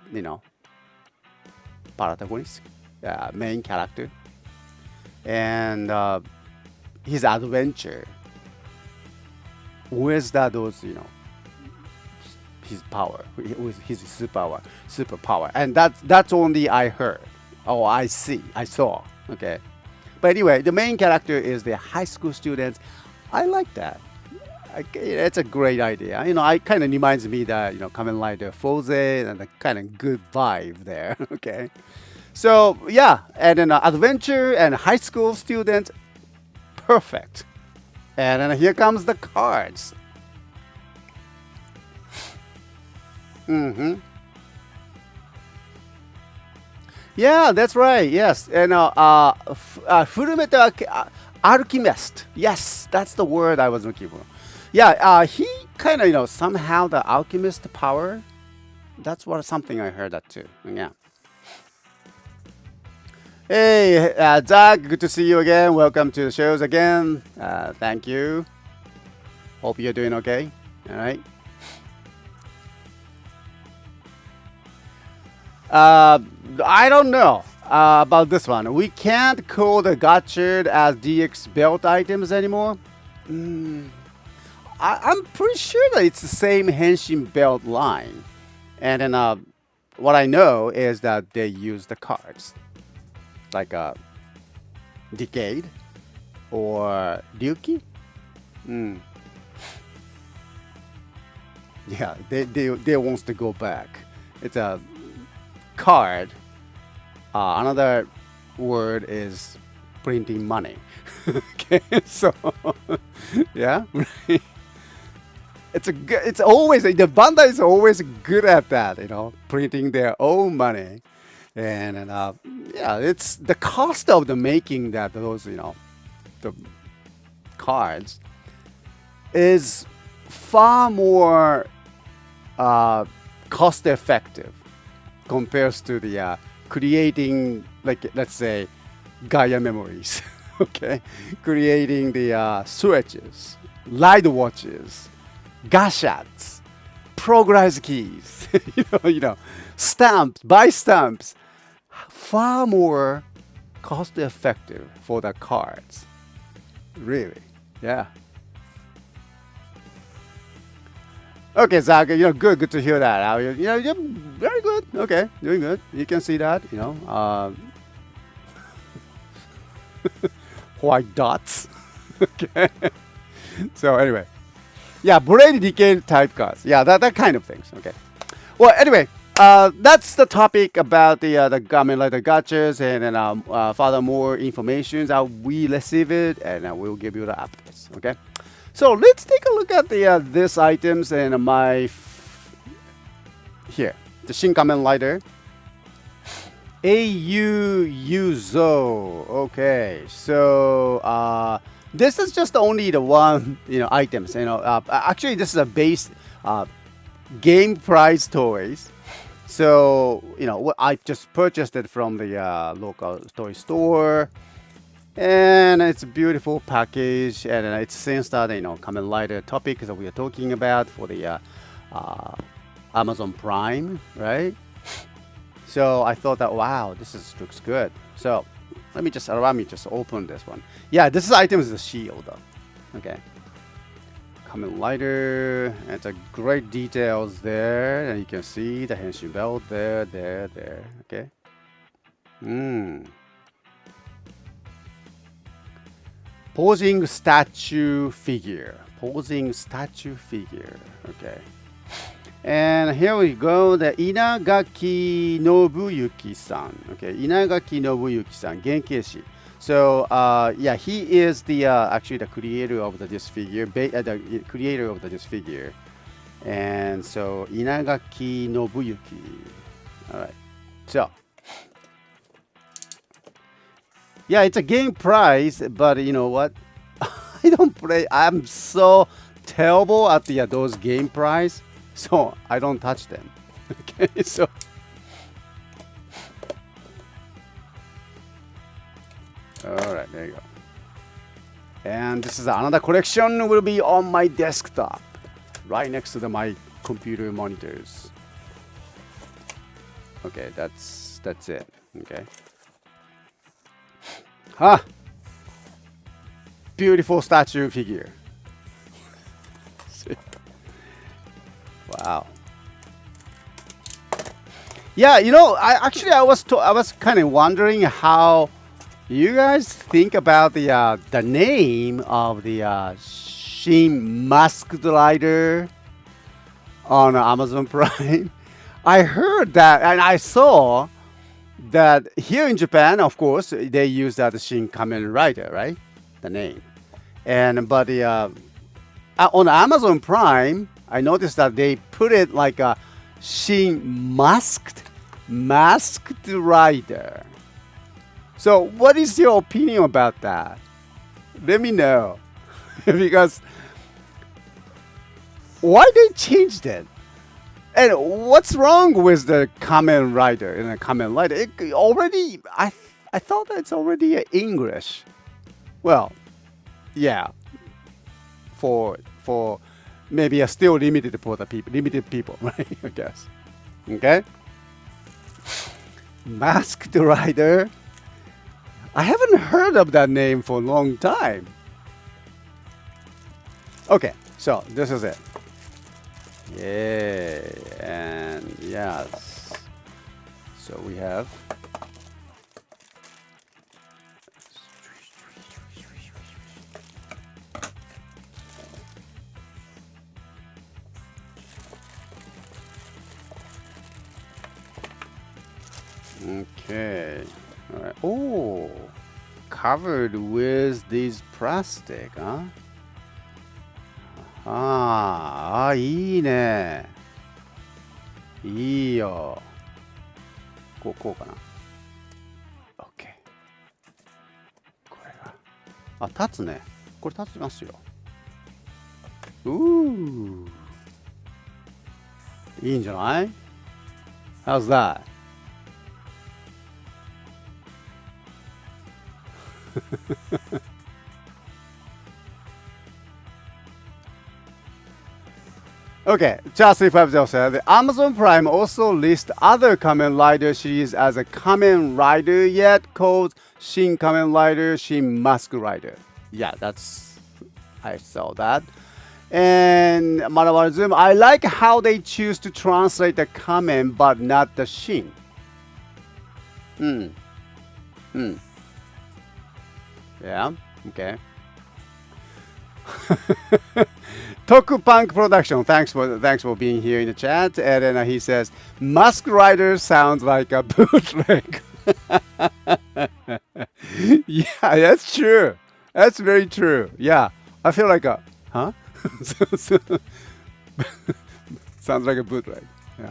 protagonist, main character, and his adventure with those his power, with his superpower, and that's only I heard. Oh, I saw. Okay, but anyway, the main character is the high school students. I like that. It's a great idea. I kind of reminds me that Kamen Rider Foze and the kind of good vibe there. Okay, so yeah, and then adventure and high school students, perfect. And then here comes the cards. Yeah, that's right. Yes, and Fullmetal Alchemist. Yes, that's the word I was looking for. Yeah, he kind of somehow the alchemist power. That's something I heard that too. Yeah. Hey, Zach, good to see you again. Welcome to the shows again. Thank you. Hope you're doing okay. All right. I don't know about this one. We can't call the gotcha as DX belt items anymore. I'm pretty sure that it's the same Henshin belt line. And then what I know is that they use the cards. Like Decade or Ryuki. Yeah, they wants to go back. It's a card. Another word is printing money. Okay, so yeah, it's always the Bandai is always good at that, printing their own money, and yeah, it's the cost of the making those the cards is far more cost effective compares to the creating, like, let's say, Gaia memories. Okay, creating the switches, light watches, gashats, progress keys, stamps, buy stamps, far more cost effective for the cards. Really, yeah. Okay, Zach, good to hear that. You're very good. Okay, doing good. You can see that, white dots. Okay. So anyway, yeah, braided decay type cards. Yeah, that kind of things. Okay. Well, anyway, that's the topic about the Kamen Rider gachas, and then further more information that we receive it, and we'll give you the updates. Okay. So let's take a look at the this items and here the Shin Kamen Rider. AU Yuzo. Okay, so this is just only the one items. Actually, this is a base game price toys. So I just purchased it from the local toy store, and it's a beautiful package. And it's since that Kamen Rider topic that we are talking about for the Amazon Prime, right? So I thought that, wow, looks good. So allow me just open this one. Yeah, this item is the shield. Okay. Kamen Rider. It's a great details there, and you can see the henshin belt there. Okay. Posing statue figure. Okay. And here we go, the Inagaki Nobuyuki-san. Okay, Inagaki Nobuyuki-san, Genkeishi. So, yeah, he is the actually the creator of this figure, this figure. And so, Inagaki Nobuyuki. All right. So, yeah, it's a game prize, but you know what? I don't play. I'm so terrible at those game prize. So I don't touch them. Okay, so all right, there you go. And this is another collection will be on my desktop, right next to my computer monitors. Okay, that's it. Okay. Beautiful statue figure. Wow. Yeah, I was kind of wondering how you guys think about the name of the Shin Masked Rider on Amazon Prime. I heard that, and I saw that here in Japan, of course, they use that Shin Kamen Rider, right? The name, but on Amazon Prime, I noticed that they put it like a Shin Masked Rider. So what is your opinion about that? Let me know. Because why they changed it? And what's wrong with the Kamen Rider in a Kamen Rider? It already, I thought that it's already English. Well, yeah. For maybe still limited for the limited people, right? I guess. Okay. Masked Rider. I haven't heard of that name for a long time. Okay, so this is it. Yay, and yes. So we have. Okay. All right. Oh, covered with these plastic, huh? いいね。いいよ。こうかな。OK。これが。立つね。これ立ちますよ。いいんじゃない？ How's that? Okay, Charles350 said the Amazon Prime also lists other Kamen Rider series as a Kamen Rider yet called Shin Kamen Rider, Shin Mask Rider. Yeah, I saw that. And Manabar Zoom, I like how they choose to translate the Kamen but not the Shin. Yeah. Okay. Tokupunk Production. Thanks for being here in the chat. And then he says, Mask Rider sounds like a bootleg. Yeah, that's true. That's very true. Yeah, I feel like a huh? Sounds like a bootleg. Yeah.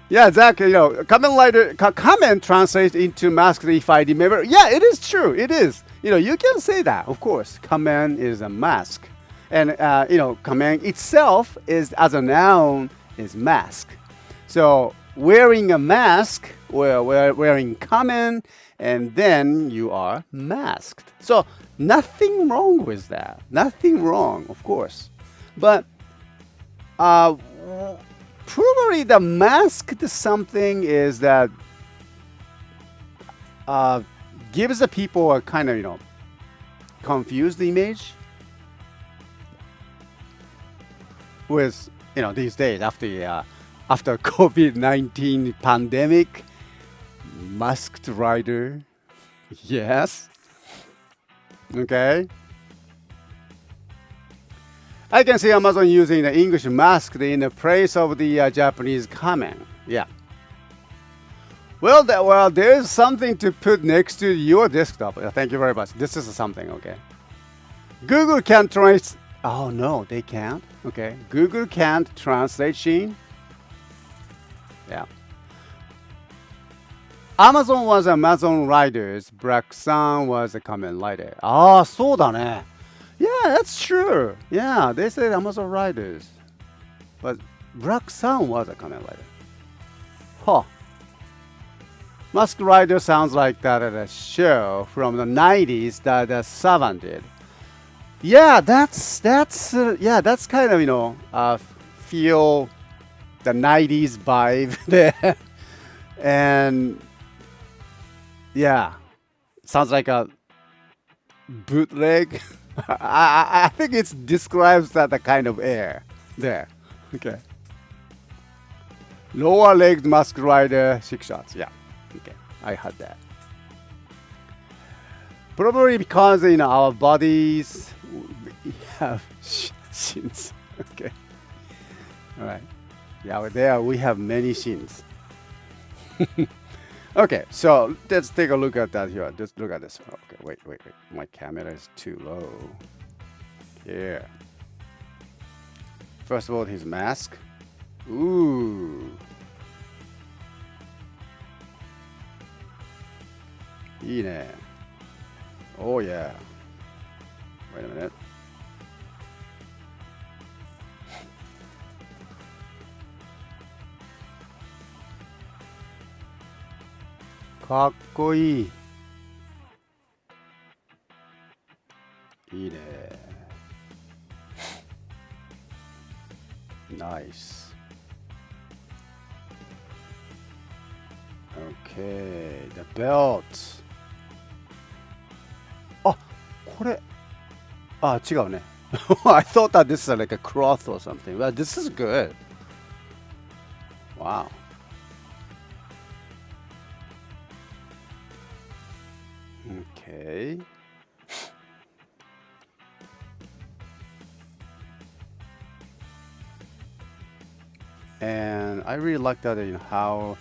Yeah, Zach. Kamen Rider. Kamen translates into masked if I remember. Yeah, it is true. It is. You can say that. Of course, kamen is a mask, and kamen itself is as a noun is mask. So wearing a mask, wearing kamen, and then you are masked. So nothing wrong with that. Nothing wrong, of course, but probably the masked something is that gives the people a kind of confused image with these days after COVID-19 pandemic, masked rider. Yes. Okay. I can see Amazon using the English masked in the place of the Japanese kamen. Yeah. Well, there's something to put next to your desktop. Thank you very much. This is something, okay. Google can't translate. Oh, no, they can't. Okay. Google can't translate Shin. Yeah. Amazon was Amazon Riders. Black Sun was a Kamen Rider. Ah, そうだね. Yeah, that's true. Yeah, they said Amazon Riders. But Black Sun was a Kamen Rider. Huh. Masked Rider sounds like that at a show from the 90s that Savan did. Yeah, that's kind of feel the 90s vibe there. And yeah, sounds like a bootleg. I think it describes that the kind of air there. Okay. Lower legged masked rider, 6 shots. Yeah. Okay. I had that. Probably because our bodies we have shins. Okay. All right. Yeah, there we have many shins. Okay, so let's take a look at that here. Just look at this. Okay, wait. My camera is too low. Here. First of all, his mask. Ooh. いいね. Oh yeah. Wait a minute. Kaっこいい. いいね. Nice. Okay, the belt. あ、これ。あ、違うね。I thought that this is like a cloth or something. Well, this is good. Wow. Okay. And I really like that how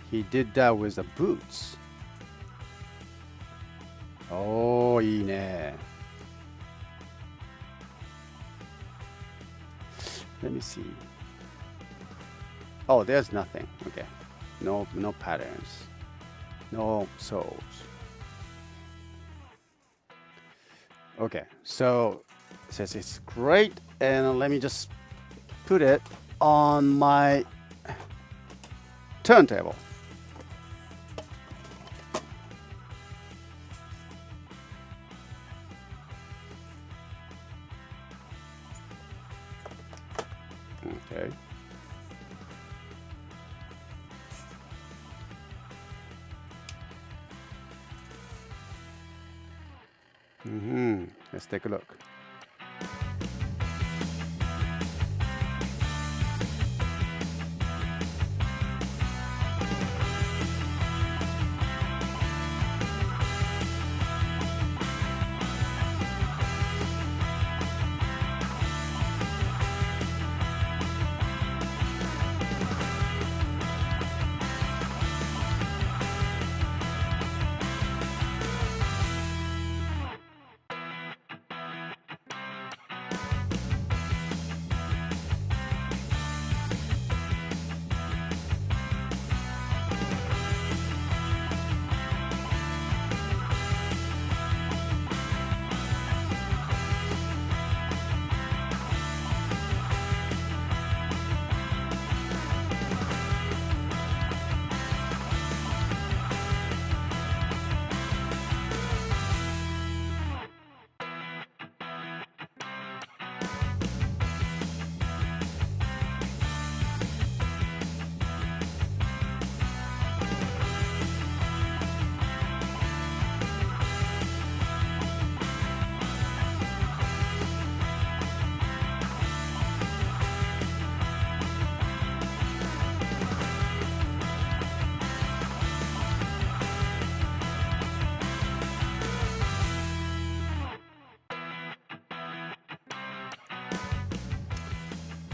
he did that with the boots. Oh, いいね. Let me see. Oh, there's nothing. Okay. No patterns. No soles. Okay, so it says it's great, and let me just put it on my turntable. Okay. Let's take a look.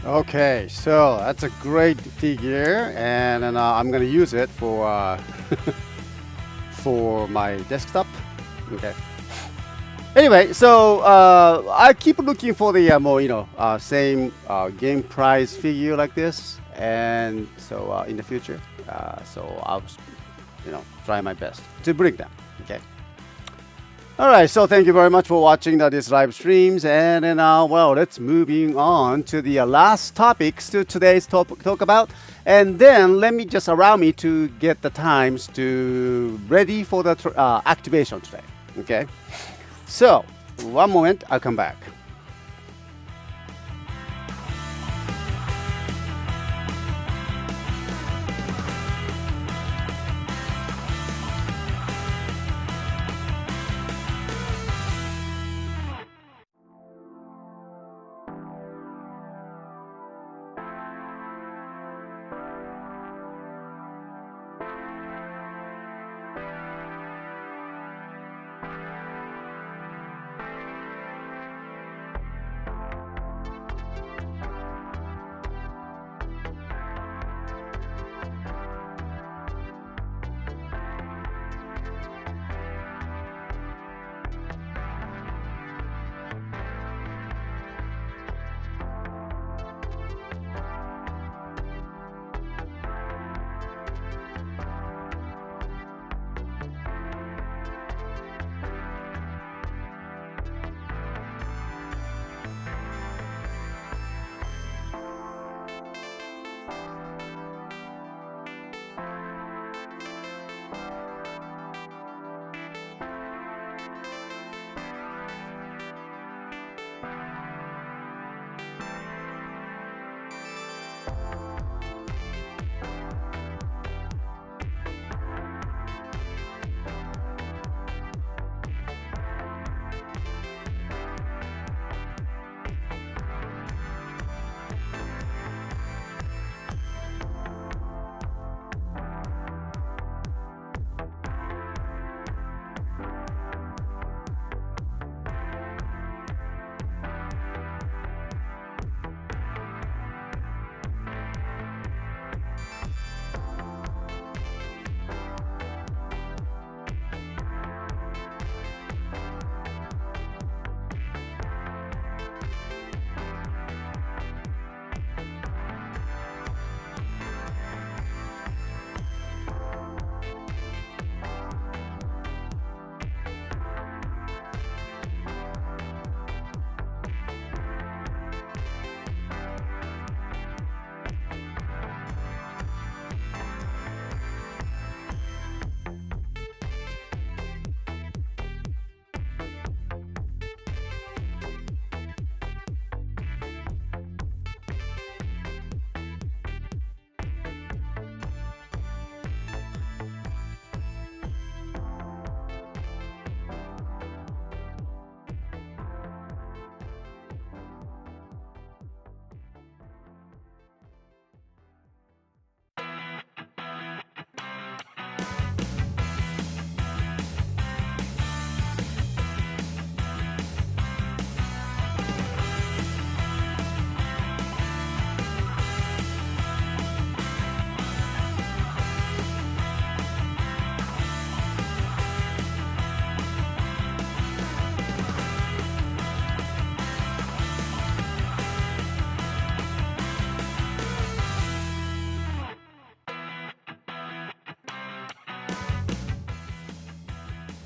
Okay, so that's a great figure, and then, I'm gonna use it for for my desktop. Okay. Anyway, so I keep looking for the more same game prize figure like this, and so in the future, so I'll try my best to bring them. Okay. All right, so thank you very much for watching this live streams, and then well, let's moving on to the last topics to today's talk about, and then let me just allow me to get the times to ready for the activation today. Okay, so one moment, I'll come back.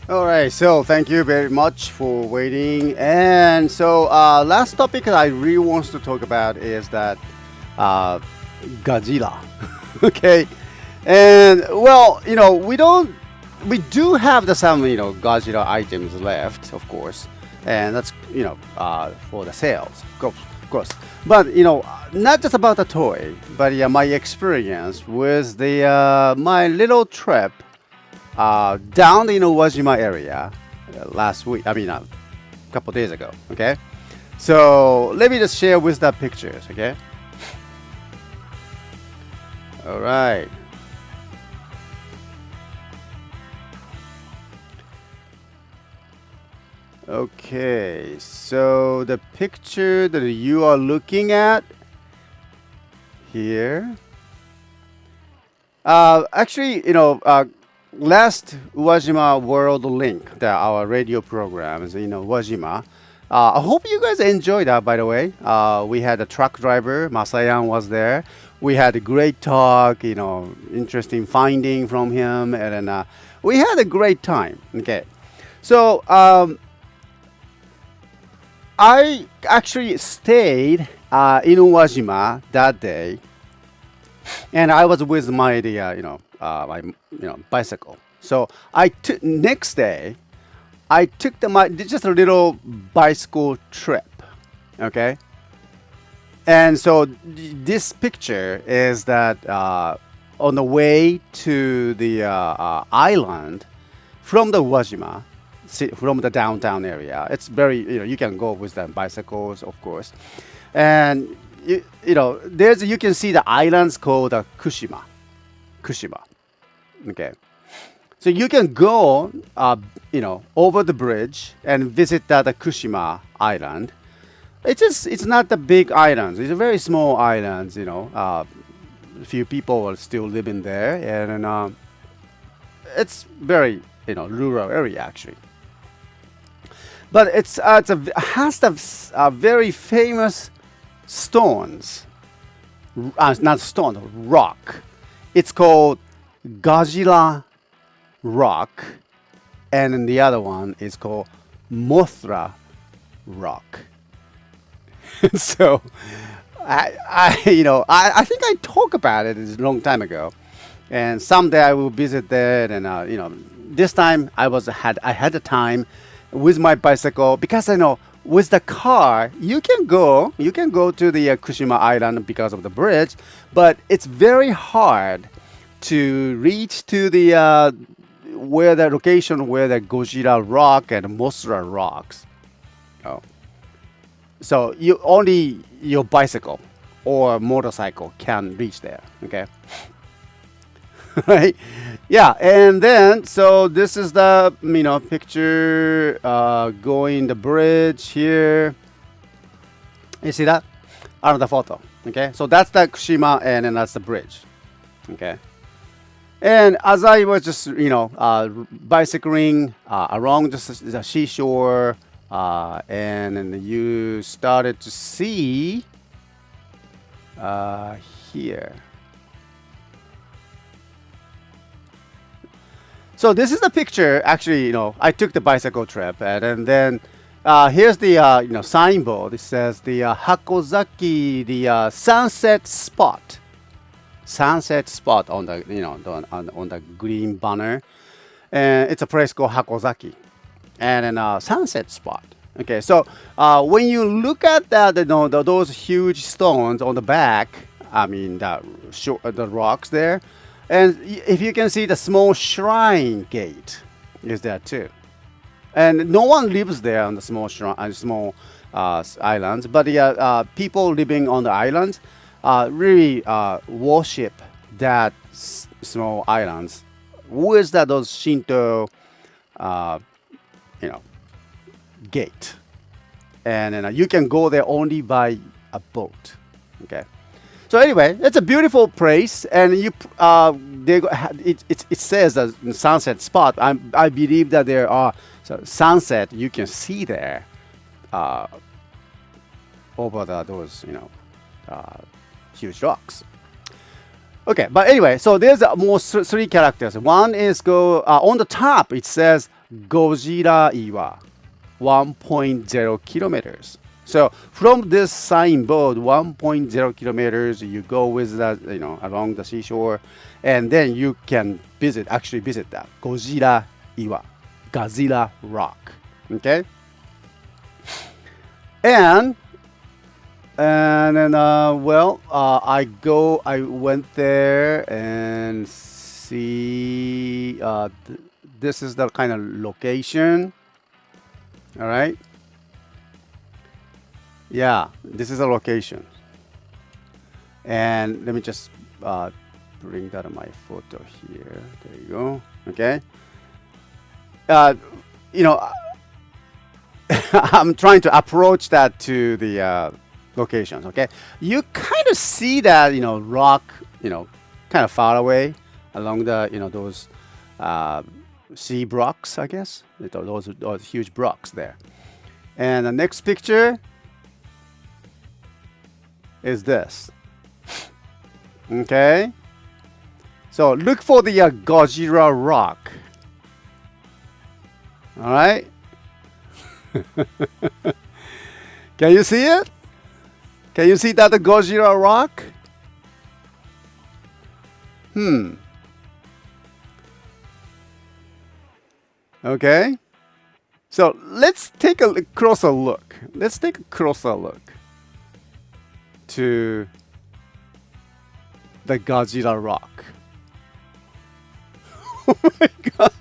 All right, so thank you very much for waiting. And so, last topic that I really want to talk about is that uh, Godzilla. Okay, and well, we do have the some Godzilla items left, of course, and that's for the sales, of course. But not just about the toy, but yeah, my experience with the my little trip down the Wajima area last week. I mean, a couple days ago. Okay, so let me just share with the pictures. Okay. All right. Okay, so the picture that you are looking at here. Actually, last Uwajima World Link, our radio program is in Uwajima. I hope you guys enjoyed that, by the way. We had a truck driver, Masayan was there. We had a great talk, interesting finding from him, and then we had a great time. Okay. So, I actually stayed in Uwajima that day, and I was with my bicycle. So I took next day. I took just a little bicycle trip. Okay, and so this picture is that on the way to the island from the Uwajima, from the downtown area. It's very, you can go with the bicycles, of course, and you can see the islands called Kushima. Okay, so you can go, over the bridge and visit that Kushima Island. It's not the big islands. It's a very small islands. A few people are still living there, and it's very rural area actually. But it has very famous stones, not stone, rock. It's called Gajira Rock, and then the other one is called Mothra Rock. So, I think I talked about it a long time ago, and someday I will visit there. And this time I had the time with my bicycle, because I know with the car you can go to the Kushima Island because of the bridge, but it's very hard to reach to the where the location where the Gojira Rock and Mothra Rocks. Oh. So only your bicycle or motorcycle can reach there. Okay. Right? Yeah, and then so this is the picture going the bridge here. You see that? Another photo. Okay, so that's the Kushima, and then that's the bridge. Okay, and as I was just bicycling along the seashore, and then you started to see here. So this is the picture. Actually, I took the bicycle trip, and then here's the signboard. It says the Hakozaki, the sunset spot on the on the green banner, and it's a place called Hakozaki, and then sunset spot. Okay, so when you look at that, those huge stones on the back, the rocks there. And if you can see, the small shrine gate is there too, and no one lives there on the small islands. But the people living on the islands really worship that small islands with those Shinto, gate, and then you can go there only by a boat. Okay. So anyway, it's a beautiful place, and it says a sunset spot. I believe that there are sunset you can see there over those huge rocks. Okay, but anyway, so there's more three characters. One is on the top. It says Gojira Iwa, 1.0 kilometers. So from this signboard, 1.0 kilometers, you go with that, along the seashore, and then you can visit that Gojira Iwa, Gazira Rock. Okay, and then I went there and see. This is the kind of location. All right. Yeah, this is a location. And let me just bring that on my photo here. There you go. Okay. I'm trying to approach that to the locations. Okay, you kind of see that rock, kind of far away along the those sea rocks, I guess. Those huge rocks there. And the next picture is this. Okay, so look for the Godzilla rock. All right. Can you see it? Can you see that the Godzilla rock? Okay. So let's take a closer look. Let's take a closer look to the Godzilla rock. Oh my god.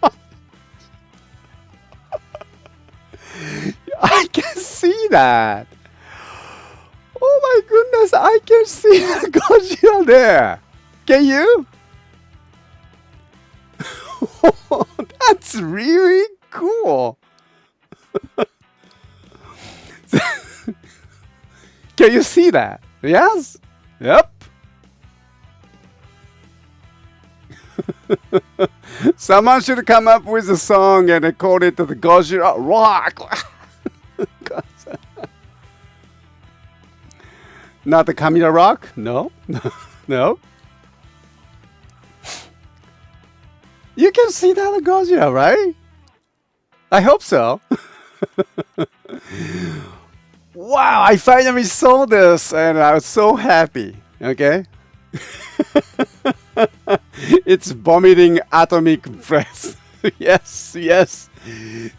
I can see that. Oh my goodness, I can see the Godzilla there. Can you? That's really cool. Can you see that? Yes? Yep. Someone should come up with a song and call it the Godzilla Rock. Not the Kamina Rock? No. No. You can see that the Godzilla, right? I hope so. Wow, I finally saw this and I was so happy. Okay? It's vomiting atomic breath. Yes, yes.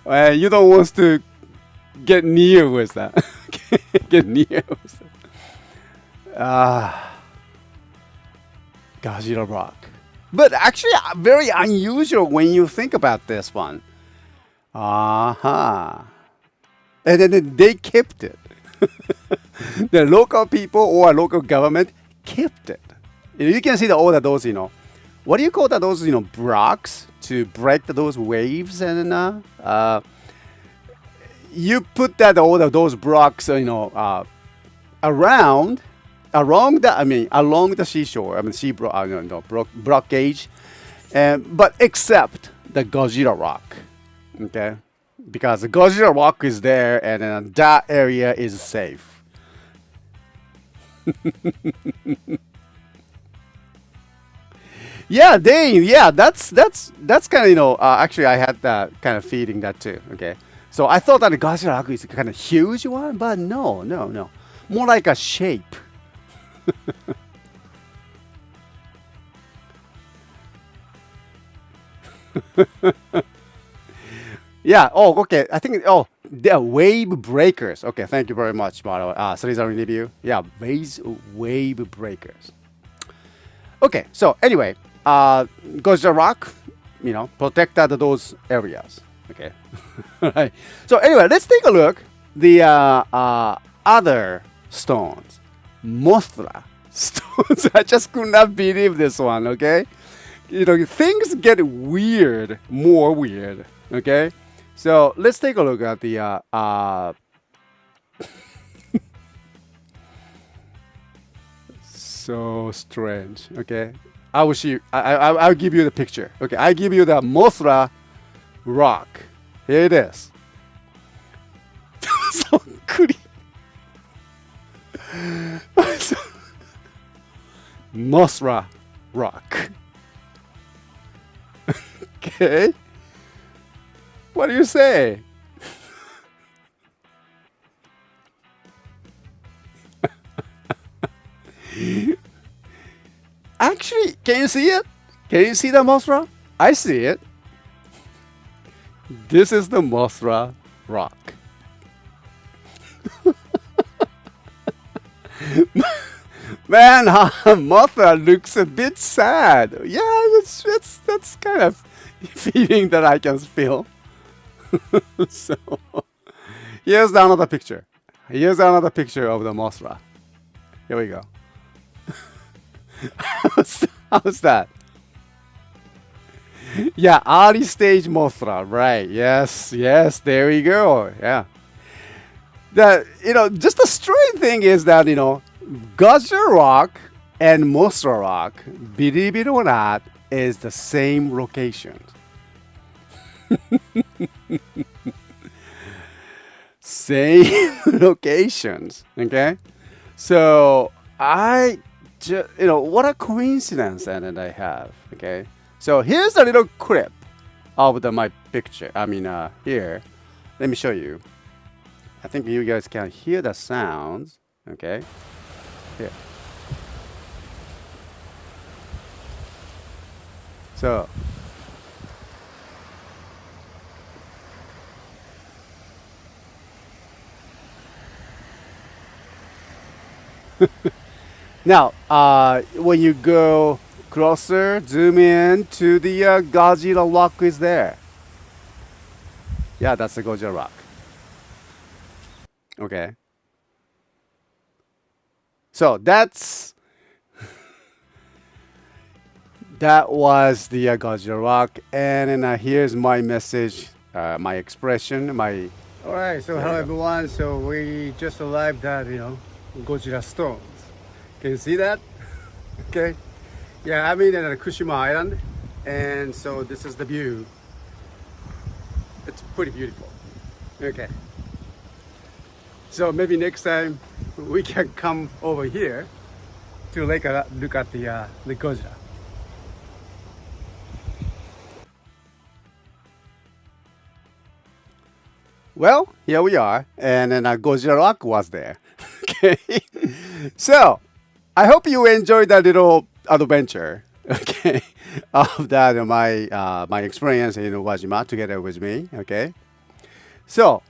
You don't want to get near with that. Get near with that. Godzilla Rock. But actually, very unusual when you think about this one. And then they kept it. The local people or local government kept it. You can see all of those, what do you call that? Those, blocks to break those waves, and you put that all of those blocks, along the seashore. Sea block gauge, but except the Godzilla Rock, okay, because the Godzilla Rock is there, and that area is safe. That's kind of actually I had that kind of feeling that too. Okay, so I thought that the Godzilla Rock is a kind of huge one, but no, more like a shape. Yeah. Oh, okay. I think. Oh, they are wave breakers. Okay. Thank you very much, Maro. Srizan review. Yeah, wave breakers. Okay. So anyway, Godzilla Rock, protected those areas. Okay. Right. So anyway, let's take a look the other stones. Mothra stones. I just could not believe this one. Okay. Things get weird, more weird. Okay. So let's take a look at the so strange. Okay, I will see. I'll give you the picture. Okay, I give you the Mothra rock. Here it is. So pretty. Mothra rock. Okay. What do you say? Actually, can you see it? Can you see the Mothra? I see it. This is the Mothra rock. Man, Mothra looks a bit sad. Yeah, that's kind of feeling that I can feel. So here's another picture. Here's another picture of the Mothra. Here we go. How's that? Yeah, early stage Mothra, right? Yes, there we go. Yeah. Just a strange funny thing is that Godzilla Rock and Monster Rock, believe it or not, is the same location. Same locations. Okay, so what a coincidence that I have. Okay, so here's a little clip of my picture. I mean, here, let me show you. I think you guys can hear the sounds. Okay, here. So. Now, when you go closer, zoom in to the Godzilla rock is there. Yeah, that's the Godzilla rock. Okay. So that was the Godzilla rock, and then here's my message, my expression, my. All right. So hello everyone. So we just arrived at Godzilla stones. Can you see that? Okay. Yeah, I'm in Kushima Island, and so this is the view. It's pretty beautiful. Okay. So maybe next time we can come over here to look at the Godzilla. Well, here we are, and then Godzilla Rock was there. Okay. So I hope you enjoyed that little adventure, okay, of that my experience in Wajima together with me, okay. So,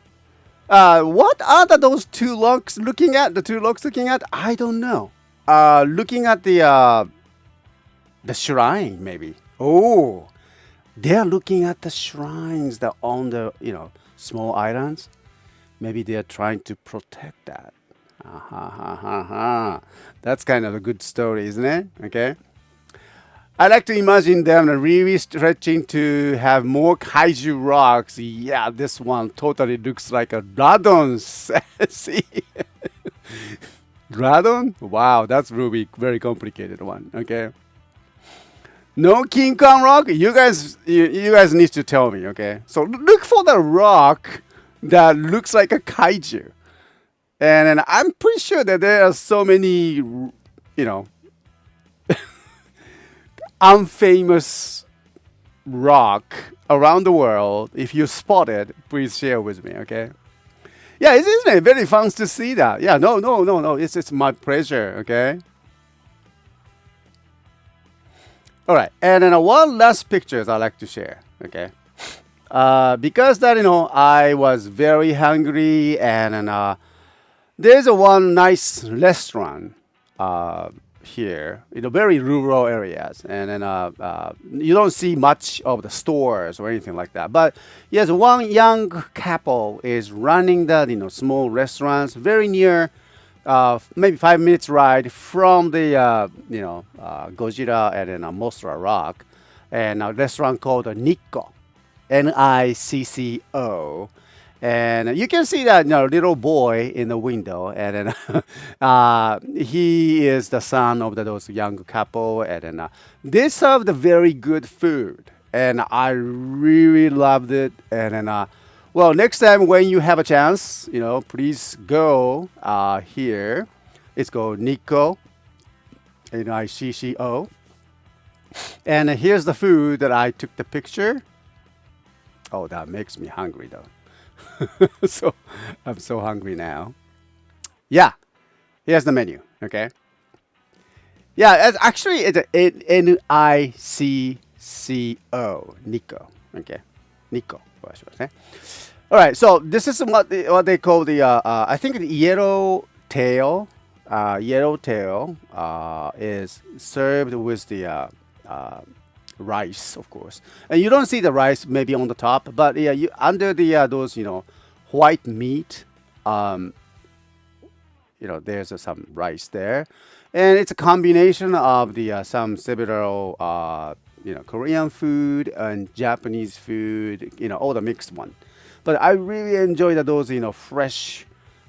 what are those two logs looking at? The two logs looking at? I don't know. Looking at the shrine, maybe. Oh, they're looking at the shrines that on the small islands. Maybe they're trying to protect that. That's kind of a good story, isn't it? Okay. I like to imagine them really stretching to have more kaiju rocks. Yeah, this one totally looks like a Radon. See? Radon? Wow, that's really very complicated one. Okay. No King Kong rock? You guys need to tell me, okay? So look for the rock that looks like a kaiju. And I'm pretty sure that there are so many, unfamous rock around the world. If you spot it, please share with me, okay? Yeah, isn't it very fun to see that? Yeah, no. It's my pleasure, okay? All right, and then one last pictures I like to share, okay? Because that I was very hungry, and there's one nice restaurant here in the very rural areas, and then you don't see much of the stores or anything like that. But yes, one young couple is running that small restaurants very near, maybe 5 minutes ride from the Godzilla and then Mostra Rock, and a restaurant called Nikko, Nicco. And you can see that little boy in the window, and then he is the son of those young couple, and then they serve the very good food, and I really loved it. And then, well, next time when you have a chance, please go here. It's called Nikko, Nicco, and here's the food that I took the picture. Oh, that makes me hungry though. So I'm so hungry now. Yeah, here's the menu. Okay. Yeah, actually it's Nicco. Nikko. Okay, Nikko. All right. So this is what they call the I think the yellow tail. Yellow tail is served with the rice, of course, and you don't see the rice maybe on the top, but yeah, you under the those white meat, there's some rice there, and it's a combination of the some several Korean food and Japanese food, all the mixed one. But I really enjoy those fresh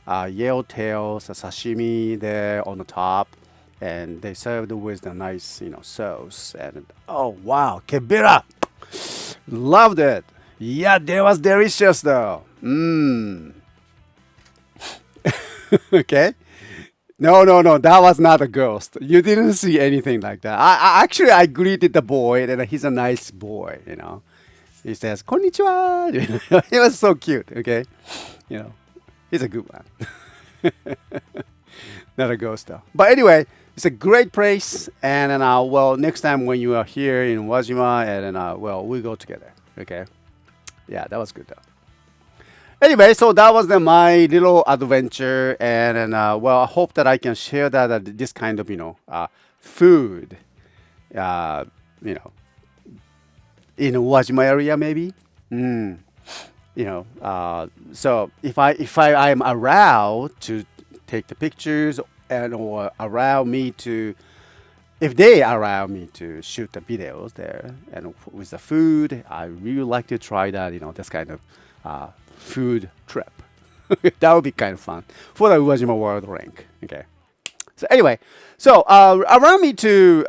yellowtail sashimi there on the top, and they served with the nice, sauce. And oh wow, kebira, loved it. Yeah, that was delicious though. Mmm. Okay. No, no, no, that was not a ghost. You didn't see anything like that. I greeted the boy, and he's a nice boy. He says "konnichiwa." He was so cute. Okay, you know, he's a good one. Not a ghost though. But anyway, it's a great place, and then well, next time when you are here in Wajima, and then well, we go together. Okay, yeah, that was good though. Anyway, so that was my little adventure, and then well, I hope that I can share that this kind of food, uh, you know, in Wajima area maybe. Mm, so if I am around to take the pictures and or allow me to if they allow me to shoot the videos there and with the food, I really like to try that, this kind of food trip. That would be kind of fun for the Uwajima World Rank. Okay. So anyway, so allow me to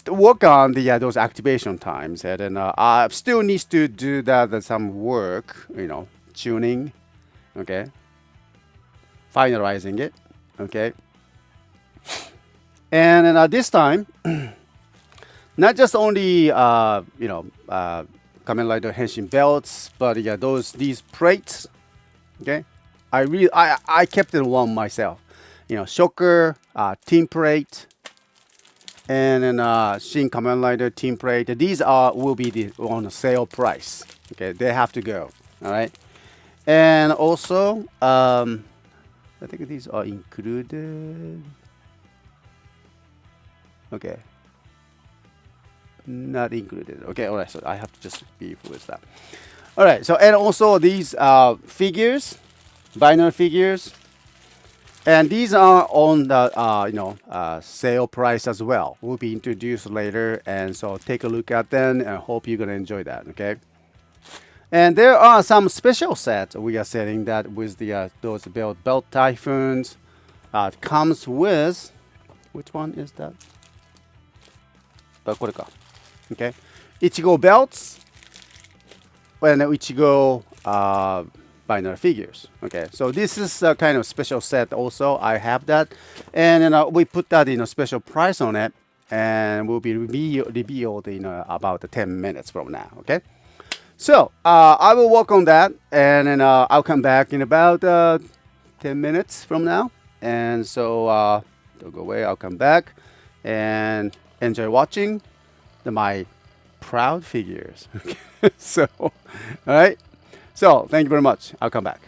work on those activation times, and then I still needs to do that some work, tuning, okay, finalizing it, okay, and then this time, not just only Kamen Rider Henshin belts, but yeah, these plates, okay, I kept it one myself, shocker, team plate. And then Shin Kamen Rider team plate. These will be on the sale price. Okay, they have to go. All right. And also, I think these are included. Okay. Not included. Okay. All right. So I have to just be with that. All right. So and also these figures, vinyl figures. And these are on the sale price as well. Will be introduced later, and so take a look at them. And I hope you're gonna enjoy that. Okay. And there are some special sets we are selling that with the those belt typhoons. Comes with which one is that? Okay. Ichigo belts and Ichigo binary figures. Okay, so this is a kind of special set also. I have that, and then we put that in a special price on it, and will be revealed in about 10 minutes from now. Okay, so I will work on that, and then I'll come back in about 10 minutes from now. And so don't go away. I'll come back and enjoy watching my proud figures. So, all right. So, thank you very much. I'll come back.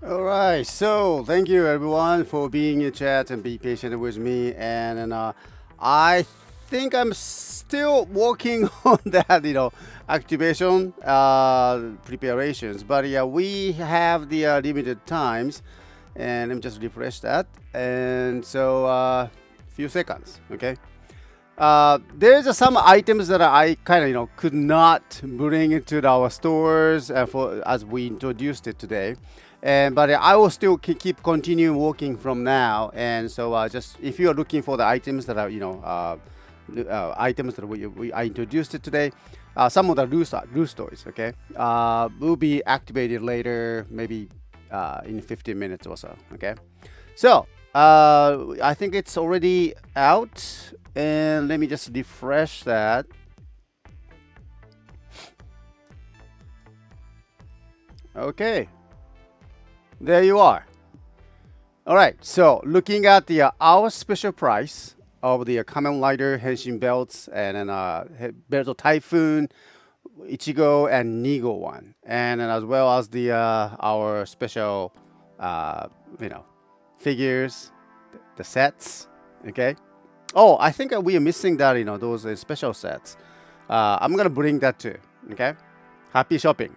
All right. So thank you everyone for being in chat and be patient with me. And I think I'm still working on that, activation preparations. But yeah, we have the limited times, and let me just refresh that. And so, few seconds. Okay. There's some items that I kind of could not bring into our stores for as we introduced it today, and but I will still keep continuing working from now. And so just if you are looking for the items that are items that I introduced it today, some of the loose toys, okay, will be activated later, maybe in 15 minutes or so. Okay, so I think it's already out, and let me just refresh that. Okay, there you are. All right, so looking at the our special price of the Kamen Rider Henshin belts, and then belt of Typhoon, Ichigo, and Nigo one, and then as well as the our special you know figures, the sets. Okay. Oh, I think we are missing that. Those special sets. I'm gonna bring that too. Okay. Happy shopping.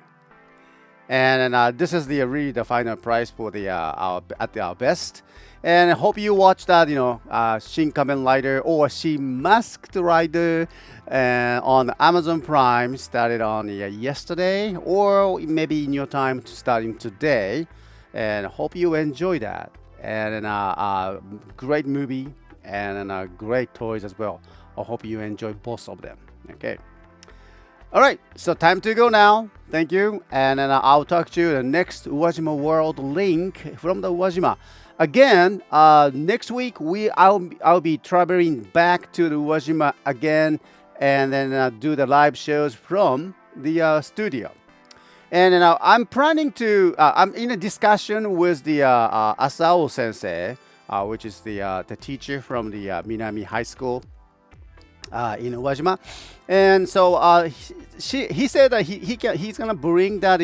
And this is the really the final price for the our best. And I hope you watch that. Shin Kamen Rider or Shin Masked Rider on Amazon Prime started on yesterday, or maybe in your time starting today. And hope you enjoy that. And great movie and great toys as well. I hope you enjoy both of them. Okay. All right, so time to go now. Thank you, and then I'll talk to you the next Uwajima World link from the Uwajima. Again, next week I'll be traveling back to the Uwajima again, and then do the live shows from the studio. And I'm planning to. I'm in a discussion with the Asao Sensei, which is the teacher from the Minami High School in Uwajima. And so he said that he's gonna bring that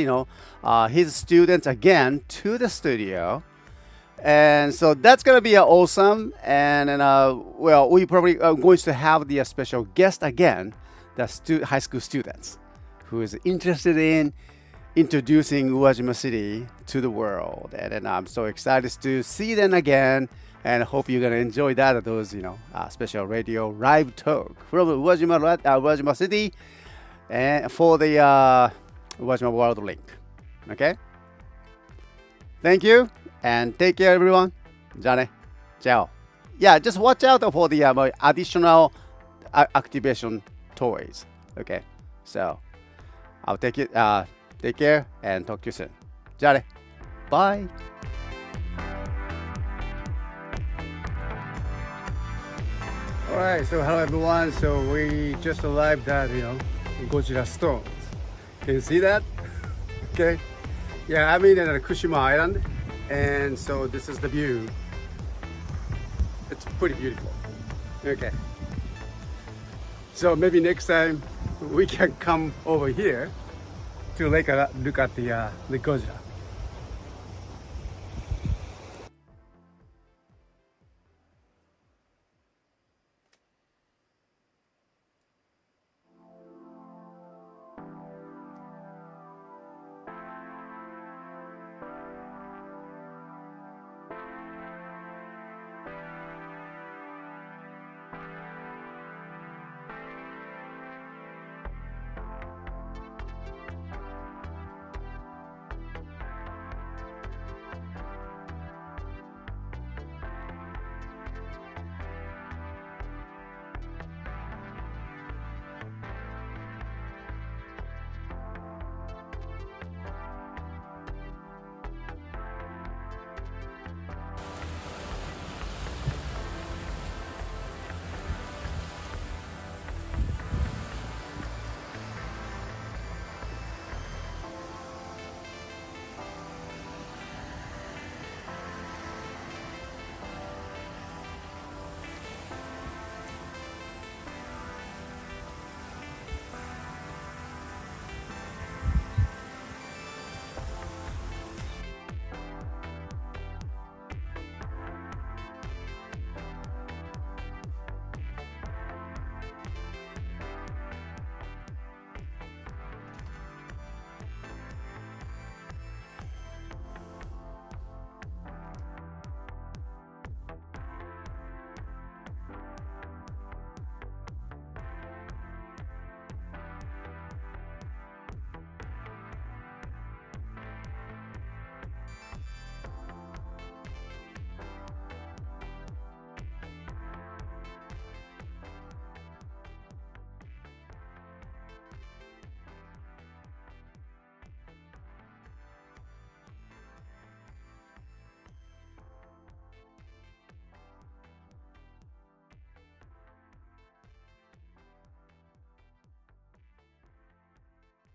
his students again to the studio, and so that's gonna be awesome. And then well, we probably are going to have the special guest again, the high school students who is interested in introducing Uwajima City to the world. And then I'm so excited to see them again, and I hope you're gonna enjoy that. Those special radio live talk from Uwajima City, and for the Uwajima World link. Okay. Thank you, and take care, everyone. じゃあね. Ciao. Yeah, just watch out for the additional activation toys. Okay. So I'll take it. Take care and talk to you soon. じゃあね. Bye. Alright, so hello everyone. So we just arrived at Godzilla Stones. Can you see that? Okay. Yeah, I'm in Kushima Island, and so this is the view. It's pretty beautiful. Okay. So maybe next time we can come over here to look at the Godzilla.